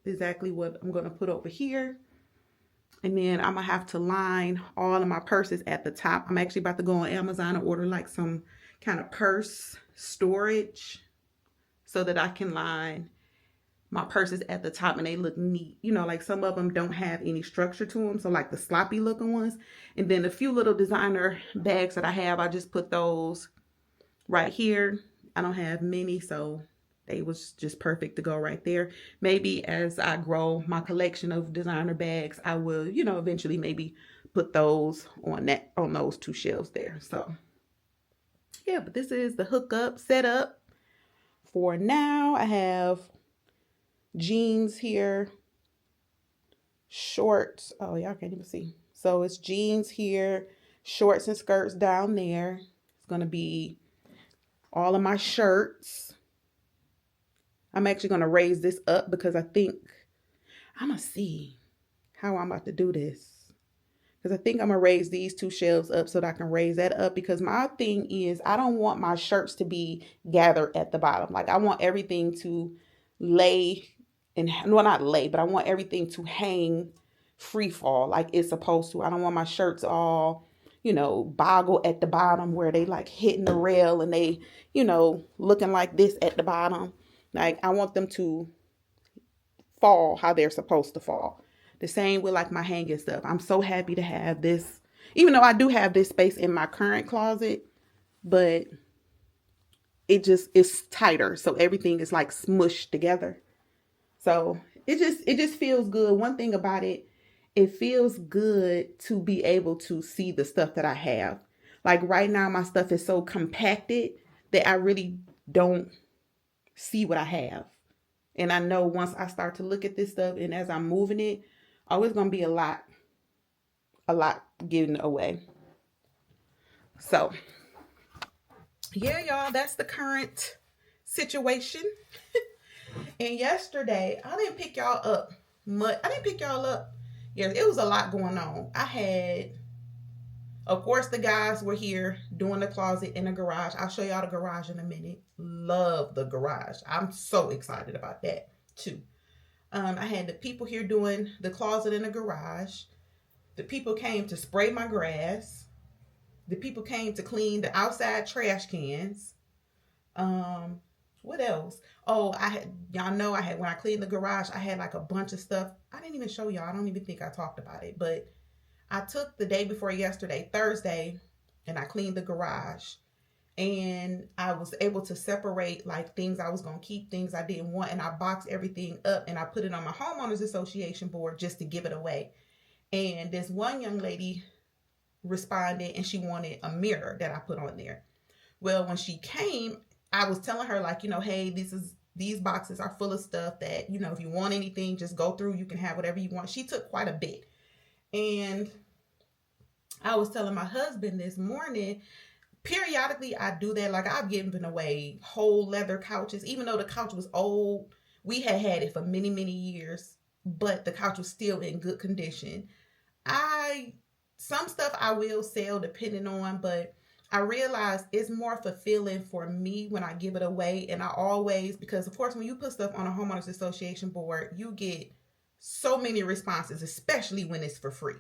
exactly what I'm going to put over here. And then I'm going to have to line all of my purses at the top. I'm actually about to go on Amazon and order like some kind of purse storage so that I can line my purses at the top and they look neat. Like some of them don't have any structure to them. So like the sloppy looking ones. And then a few little designer bags that I have, I just put those right here. I don't have many, so they was just perfect to go right there. Maybe as I grow my collection of designer bags, I will, eventually maybe put those on those two shelves there. So yeah, but this is the hookup setup. For now, I have jeans here, shorts. Oh, y'all can't even see. So it's jeans here, shorts and skirts down there. It's going to be all of my shirts. I'm actually going to raise this up because I think I'm going to see how I'm about to do this. Because I think I'm going to raise these two shelves up so that I can raise that up. Because my thing is I don't want my shirts to be gathered at the bottom. Like I want everything to lay and, well, not lay, but I want everything to hang free fall like it's supposed to. I don't want my shirts all, boggle at the bottom where they like hitting the rail and they, looking like this at the bottom. Like I want them to fall how they're supposed to fall. The same with like my hanging stuff. I'm so happy to have this, even though I do have this space in my current closet, but it just is tighter. So everything is like smushed together. So it just feels good. One thing about it, it feels good to be able to see the stuff that I have. Like right now, my stuff is so compacted that I really don't see what I have. And I know once I start to look at this stuff and as I'm moving it, always going to be a lot given away. So yeah, y'all, that's the current situation. And yesterday, I didn't pick y'all up much. Yeah, it was a lot going on. I had, of course, the guys were here doing the closet in the garage. I'll show y'all the garage in a minute. Love the garage. I'm so excited about that too. I had the people here doing the closet in the garage. The people came to spray my grass. The people came to clean the outside trash cans. What else? Oh, y'all know when I cleaned the garage, I had like a bunch of stuff. I didn't even show y'all. I don't even think I talked about it, but I took the day before yesterday, Thursday, and I cleaned the garage. And I was able to separate like things I was going to keep, things I didn't want. And I boxed everything up and I put it on my homeowners association board just to give it away. And this one young lady responded and she wanted a mirror that I put on there. Well, when she came, I was telling her like, hey, these boxes are full of stuff that, if you want anything, just go through. You can have whatever you want. She took quite a bit. And I was telling my husband this morning, periodically I do that. Like I've given away whole leather couches, even though the couch was old. We had it for many, many years, but the couch was still in good condition. Some stuff I will sell depending on, but I realized it's more fulfilling for me when I give it away. And I always, because of course, when you put stuff on a homeowners association board, you get so many responses, especially when it's for free.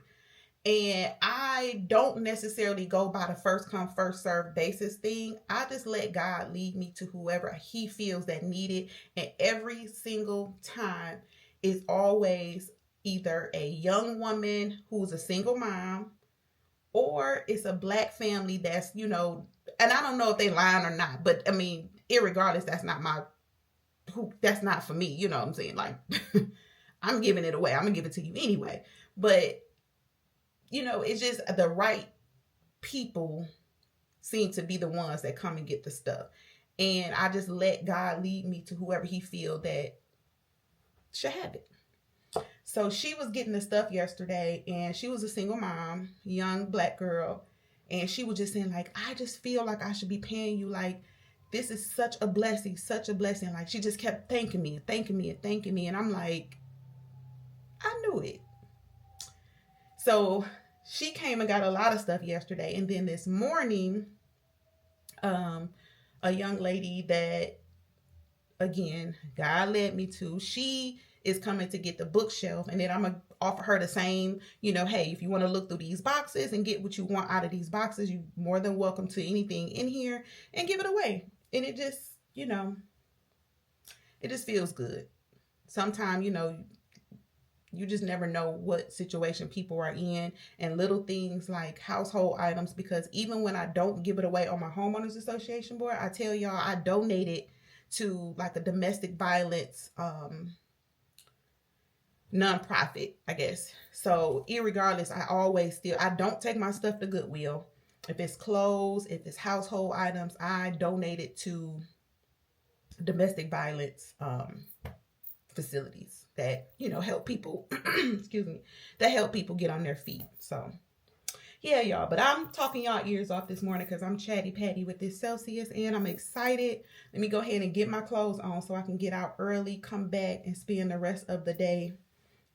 And I don't necessarily go by the first come, first serve basis thing. I just let God lead me to whoever he feels that need it. And every single time is always either a young woman who's a single mom, or it's a black family that's, you know, and I don't know if they lying or not, but I mean, irregardless, that's not for me. You know what I'm saying? Like, I'm giving it away. I'm gonna give it to you anyway. But, you know, it's just the right people seem to be the ones that come and get the stuff. And I just let God lead me to whoever he feel that should have it. So she was getting the stuff yesterday, and she was a single mom, young black girl. And she was just saying, like, I just feel like I should be paying you. Like, this is such a blessing, such a blessing. Like, she just kept thanking me and thanking me and thanking me. And I'm like, I knew it. So she came and got a lot of stuff yesterday. And then this morning, a young lady that, again, God led me to, she is coming to get the bookshelf, and then I'm gonna offer her the same, you know, hey, if you want to look through these boxes and get what you want out of these boxes, you're more than welcome to anything in here and give it away. And it just, you know, it just feels good. Sometimes, you know, you just never know what situation people are in, and little things like household items, because even when I don't give it away on my homeowners association board, I tell y'all I donated to like a domestic violence nonprofit, I guess. So irregardless, I don't take my stuff to Goodwill. If it's clothes, if it's household items, I donate it to domestic violence facilities that, you know, help people, excuse me, that help people get on their feet. So yeah, y'all, but I'm talking y'all ears off this morning because I'm chatty patty with this Celsius, and I'm excited. Let me go ahead and get my clothes on so I can get out early, come back and spend the rest of the day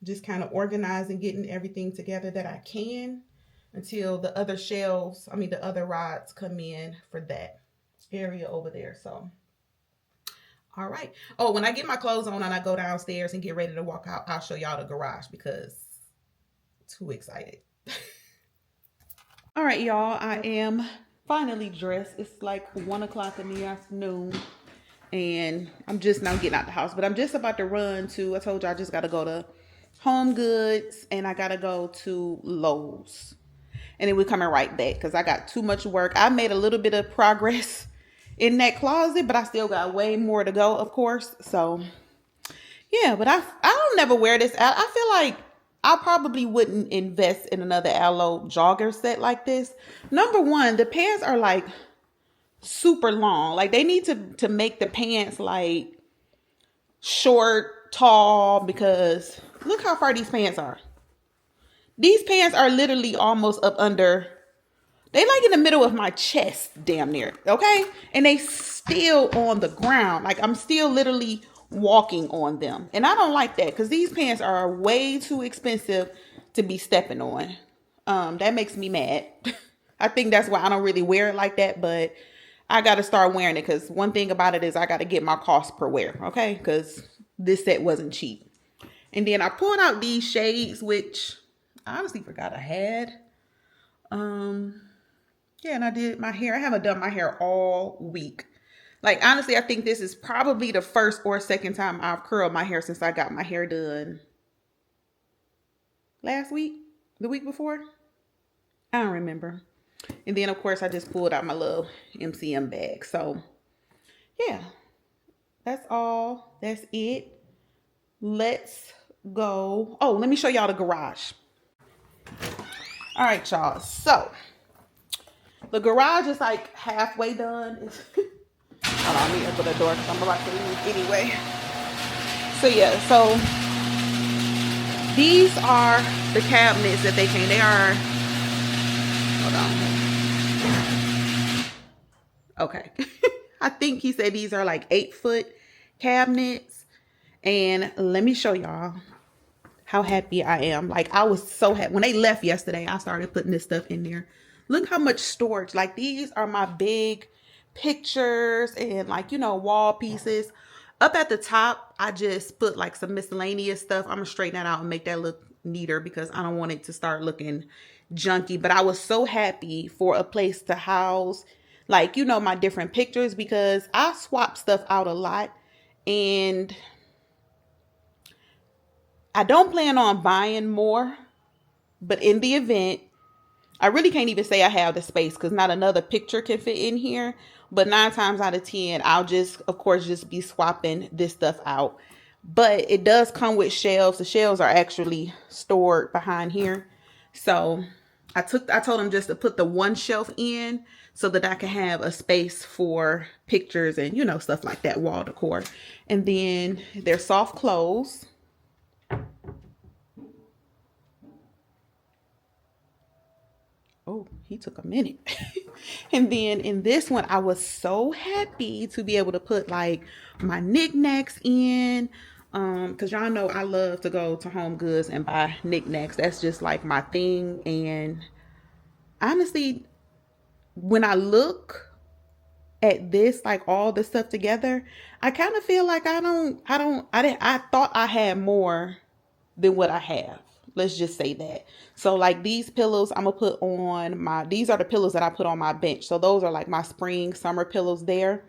just kind of organizing, getting everything together that I can until the other rods come in for that area over there. So, all right. Oh, when I get my clothes on and I go downstairs and get ready to walk out, I'll show y'all the garage because I'm too excited. All right, y'all, I am finally dressed. It's like 1 o'clock in the afternoon, and I'm just now getting out the house, but I'm just about to run to, I told you I just got to go to Home Goods, and I got to go to Lowe's, and then we're coming right back because I got too much work. I made a little bit of progress in that closet, but I still got way more to go, of course. So yeah, but I don't never wear this out. I feel like I probably wouldn't invest in another Aloe jogger set like this. Number one, the pants are like super long. Like they need to make the pants like short, tall, because look how far these pants are. These pants are literally almost up under, they like in the middle of my chest, damn near, okay? And they still on the ground. Like I'm still literally walking on them. And I don't like that because these pants are way too expensive to be stepping on. That makes me mad. I think that's why I don't really wear it like that, but I got to start wearing it because one thing about it is I got to get my cost per wear, okay? Because this set wasn't cheap. And then I pulled out these shades, which I honestly forgot I had. Yeah, and I did my hair. I haven't done my hair all week. Like, honestly, I think this is probably the first or second time I've curled my hair since I got my hair done last week, the week before. I don't remember. And then, of course, I just pulled out my little MCM bag. So, yeah, that's all. That's it. Let's go. Oh, let me show y'all the garage. All right, y'all. So, the garage is like halfway done. Hold on, let me open the door because I'm about to leave anyway. So yeah, so these are the cabinets that they came. They are, hold on. Okay. I think he said these are like 8-foot cabinets. And let me show y'all how happy I am. Like I was so happy. When they left yesterday, I started putting this stuff in there. Look how much storage. Like these are my big pictures and like, you know, wall pieces. Up at the top, I just put like some miscellaneous stuff. I'm gonna straighten that out and make that look neater because I don't want it to start looking junky. But I was so happy for a place to house like, you know, my different pictures because I swap stuff out a lot. And I don't plan on buying more, but in the event, I really can't even say I have the space because not another picture can fit in here. But 9 times out of 10, I'll just, of course, just be swapping this stuff out. But it does come with shelves. The shelves are actually stored behind here. So I told them just to put the one shelf in so that I can have a space for pictures and, you know, stuff like that, wall decor. And then they're soft clothes. Oh, he took a minute. And then in this one, I was so happy to be able to put like my knickknacks in. Because y'all know I love to go to Home Goods and buy knickknacks. That's just like my thing. And honestly, when I look at this, like all the stuff together, I kind of feel like I thought I had more than what I have. Let's just say that. So like these pillows I'm gonna put on these are the pillows that I put on my bench. So those are like my spring, summer pillows there.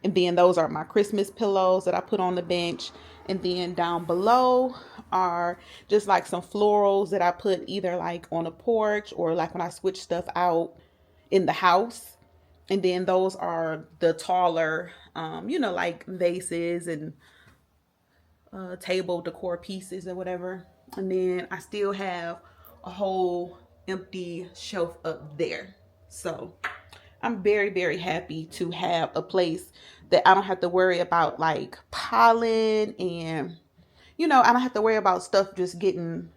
And then those are my Christmas pillows that I put on the bench. And then down below are just like some florals that I put either like on a porch or like when I switch stuff out in the house. And then those are the taller, you know, like vases and table decor pieces or whatever. And then I still have a whole empty shelf up there. So I'm very, very happy to have a place that I don't have to worry about like pollen and, you know, I don't have to worry about stuff just getting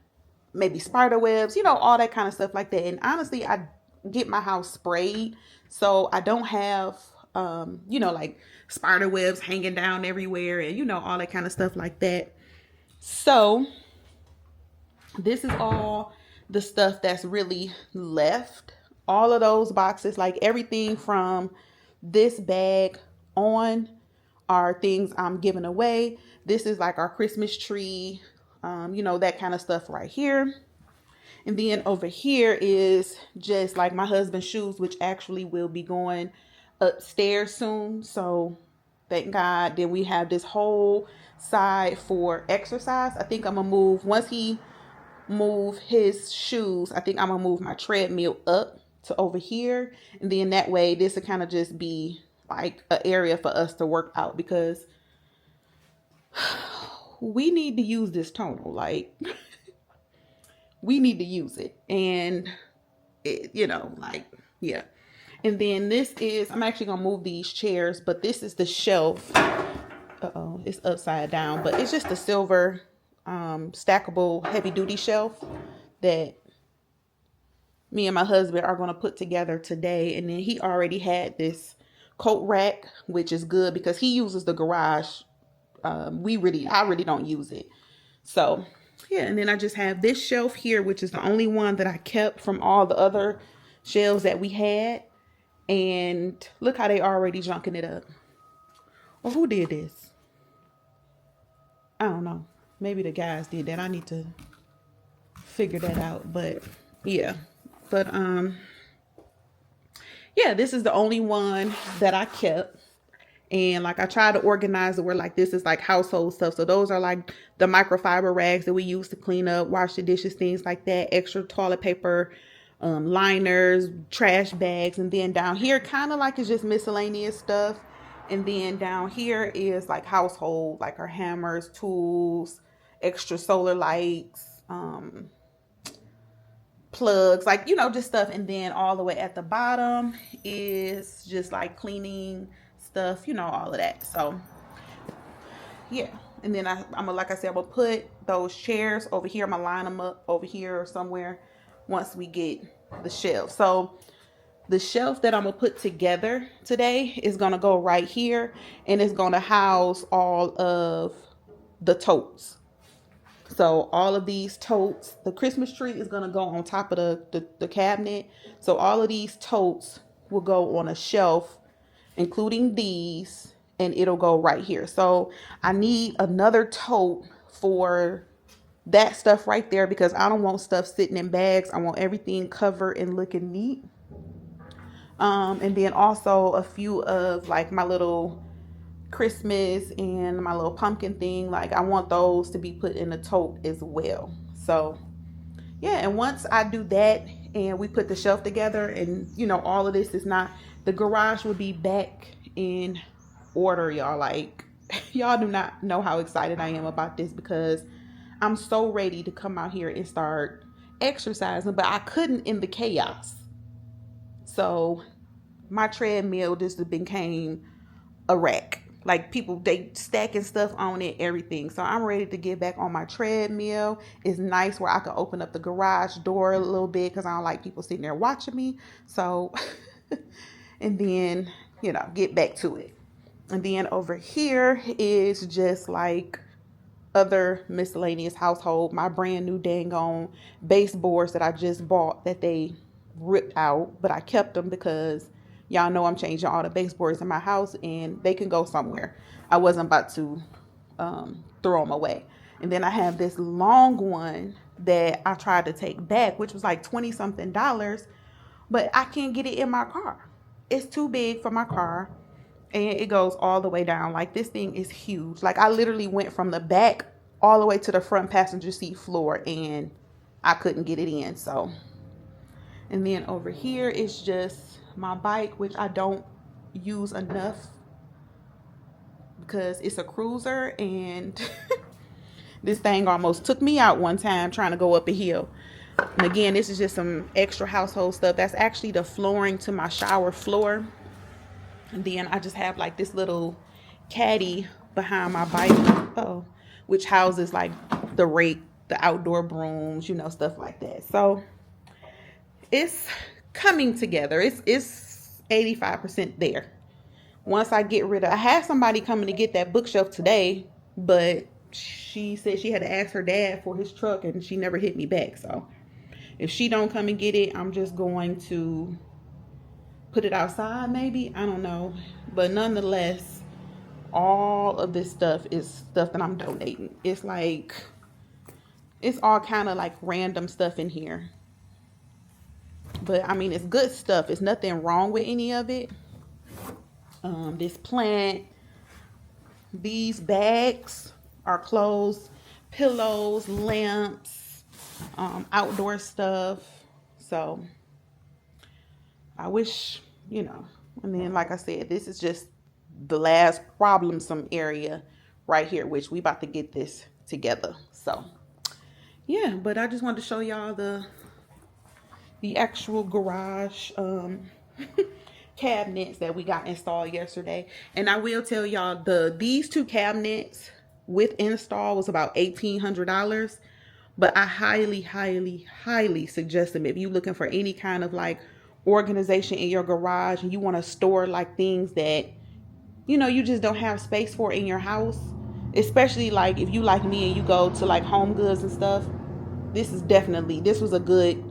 maybe spider webs, you know, all that kind of stuff like that. And honestly, I get my house sprayed, so I don't have, you know, like spider webs hanging down everywhere and, you know, all that kind of stuff like that. So this is all the stuff that's really left. All of those boxes, like everything from this bag on are things I'm giving away. This is like our Christmas tree, you know, that kind of stuff right here. And then over here is just like my husband's shoes, which actually will be going upstairs soon. So thank God. Then we have this whole side for exercise. I think I'm gonna move, once he move his shoes, I think I'm gonna move my treadmill up to over here. And then that way this will kind of just be like an area for us to work out, because we need to use this tonal. Like we need to use it. And it, you know, like, yeah. And then this is, I'm actually gonna move these chairs, but this is the shelf. Uh-oh, it's upside down, but it's just a silver stackable heavy duty shelf that me and my husband are going to put together today. And then he already had this coat rack, which is good because he uses the garage. I really don't use it. So yeah, and then I just have this shelf here, which is the only one that I kept from all the other shelves that we had. And look how they already junking it up. Well, who did this? I don't know. Maybe the guys did that. I need to figure that out. But yeah. But yeah, this is the only one that I kept. And like I try to organize it where like this is like household stuff. So those are like the microfiber rags that we use to clean up, wash the dishes, things like that. Extra toilet paper, liners, trash bags. And then down here kind of like it's just miscellaneous stuff. And then down here is like household, like our hammers, tools, extra solar lights, plugs, like, you know, just stuff. And then all the way at the bottom is just like cleaning stuff, you know, all of that. So yeah. And then I'm gonna, like I said, I'm gonna put those chairs over here. I'm gonna line them up over here or somewhere once we get the shelf. So the shelf that I'm gonna put together today is gonna go right here, and it's gonna house all of the totes. So all of these totes, the Christmas tree is gonna go on top of the cabinet. So all of these totes will go on a shelf, including these, and it'll go right here. So I need another tote for that stuff right there, because I don't want stuff sitting in bags. I want everything covered and looking neat. And then also a few of like my little Christmas and my little pumpkin thing, like I want those to be put in a tote as well. So yeah, and once I do that and we put the shelf together and all of this is not, the garage will be back in order, y'all. Like y'all do not know how excited I am about this, because I'm so ready to come out here and start exercising, but I couldn't in the chaos. So my treadmill just became a rack. Like people, they stacking stuff on it, everything. So I'm ready to get back on my treadmill. It's nice where I can open up the garage door a little bit, because I don't like people sitting there watching me. So, and then, get back to it. And then over here is just like other miscellaneous household, my brand new dang on baseboards that I just bought that they ripped out, but I kept them because y'all know I'm changing all the baseboards in my house and they can go somewhere. I wasn't about to throw them away. And then I have this long one that I tried to take back, which was like 20 something dollars, but I can't get it in my car. It's too big for my car. And it goes all the way down. Like this thing is huge. Like I literally went from the back all the way to the front passenger seat floor and I couldn't get it in. So, and then over here is just my bike, which I don't use enough because it's a cruiser, and this thing almost took me out one time trying to go up a hill. And again, this is just some extra household stuff. That's actually the flooring to my shower floor. And then I just have like this little caddy behind my bike, which houses like the rake, the outdoor brooms, stuff like that. So it's coming together. It's 85% there. Once I get rid of, I had somebody coming to get that bookshelf today, but she said she had to ask her dad for his truck and she never hit me back. So if she don't come and get it, I'm just going to put it outside maybe. I don't know. But nonetheless, all of this stuff is stuff that I'm donating. It's like, it's all kind of like random stuff in here. But I mean, it's good stuff. It's nothing wrong with any of it. This plant, these bags are clothes, pillows, lamps, outdoor stuff. So I wish, and then like I said, this is just the last problemsome area right here, which we about to get this together. So yeah, but I just wanted to show y'all the actual garage cabinets that we got installed yesterday. And I will tell y'all, these two cabinets with install was about $1,800. But I highly, highly, highly suggest them if you're looking for any kind of like organization in your garage and you want to store like things that you just don't have space for in your house. Especially like if you like me and you go to like Home Goods and stuff, this was a good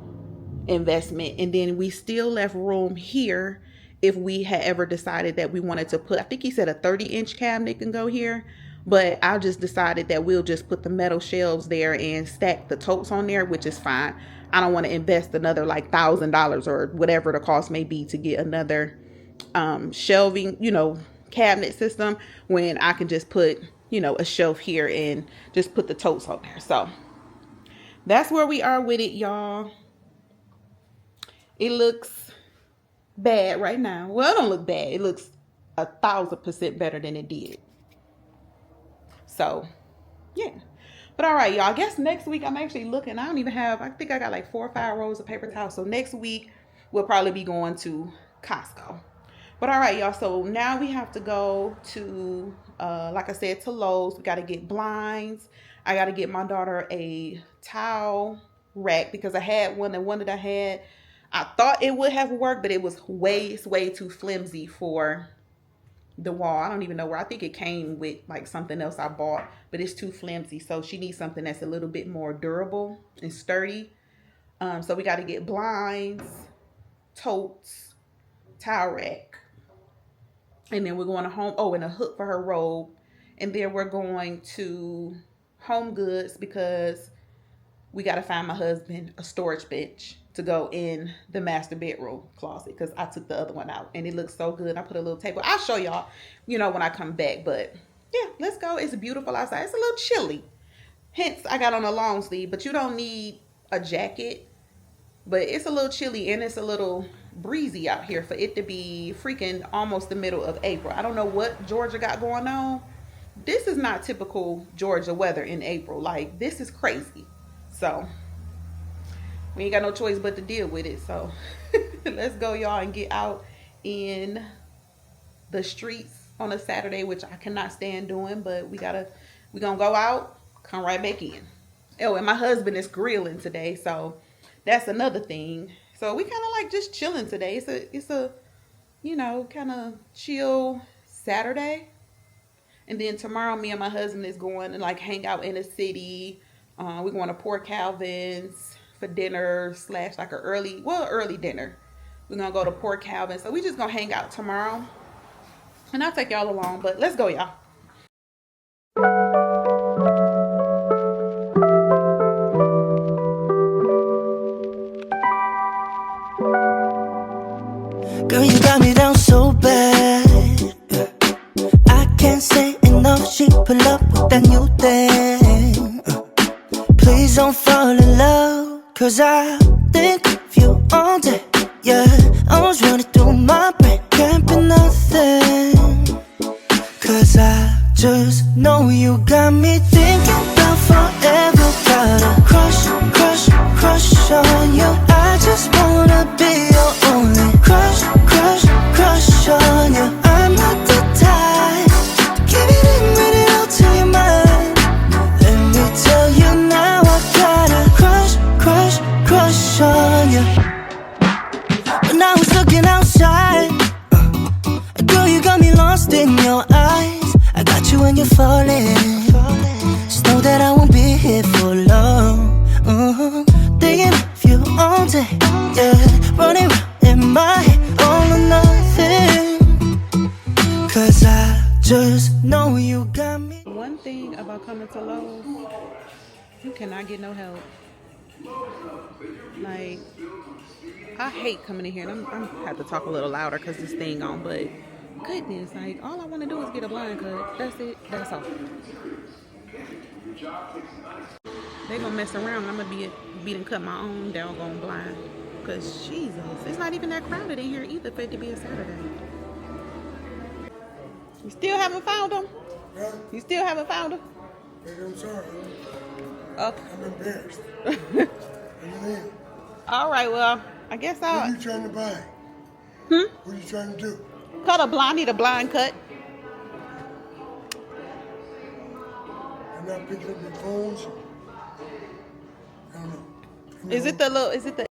investment. And then we still left room here if we had ever decided that we wanted to put, I think he said a 30-inch cabinet can go here, but I just decided that we'll just put the metal shelves there and stack the totes on there, which is fine. I don't want to invest another like $1,000 or whatever the cost may be to get another shelving, cabinet system, when I can just put, a shelf here and just put the totes on there. So that's where we are with it, y'all. It looks bad right now. Well, it don't look bad. It looks 1,000% better than it did. So, yeah. But all right, y'all. I guess next week I'm actually looking. I think I got like 4 or 5 rolls of paper towels. So next week we'll probably be going to Costco. But all right, y'all. So now we have to go to, like I said, to Lowe's. We got to get blinds. I got to get my daughter a towel rack because I had one. The one that I had, I thought it would have worked, but it was way too flimsy for the wall. I don't even know where. I think it came with like something else I bought, but it's too flimsy. So she needs something that's a little bit more durable and sturdy. So we got to get blinds, totes, towel rack. And then we're going to and a hook for her robe. And then we're going to Home Goods because we got to find my husband a storage bench to go in the master bedroom closet because I took the other one out and it looks so good. I put a little table. I'll show y'all, you know, when I come back. But yeah, let's go. It's beautiful outside. It's a little chilly. Hence, I got on a long sleeve, but you don't need a jacket. But it's a little chilly and it's a little breezy out here for it to be freaking almost the middle of April. I don't know what Georgia got going on. This is not typical Georgia weather in April. Like, this is crazy. So we ain't got no choice but to deal with it. So let's go, y'all, and get out in the streets on a Saturday, which I cannot stand doing, but we gonna go out, come right back in. Oh, and my husband is grilling today, so that's another thing. So we kind of like just chilling today. It's a you know, kind of chill Saturday. And then tomorrow, me and my husband is going to like hang out in the city. We're going to Port Calvin's for dinner / like an early dinner. We're going to go to Port Calvin. So we just going to hang out tomorrow. And I'll take y'all along, but let's go, y'all. Girl, you got me down so bad. I can't say enough. She pull up with that new thing. Please don't fall in love, cause I think of you all day. Yeah, I was running through my brain, can't be nothing. Cause I just know you got me thinking about forever. Got a crush on you. I just wanna be your only crush on you. I'm not the type to give it in, read it all to your mind. Let me tell you now, I got a crush on you. When I was looking outside, girl, you got me lost in your eyes. I got you when you're falling. Just know that I won't be here for long. Thinking of you all day, yeah. Running around in my head, all or nothing. Cause I just know you got me. One thing about coming to Lowe, you cannot get no help. Like, I hate coming in here, and I'm have to talk a little louder because this thing on, but goodness, like, all I want to do is get a blind cut. That's it. That's all. They gonna mess around and I'm gonna be and cut my own doggone blind. Cause Jesus, it's not even that crowded in here either for it to be a Saturday. You still haven't found them? Huh? You still haven't found them? I'm sorry. Okay. I'm embarrassed. What do you mean? All right, well, I guess What are I'll... you trying to buy? Hmm? What are you trying to do? Cut a blind, need a blind cut. I'm not picking up your phones. I don't know. Is it the little, is it the...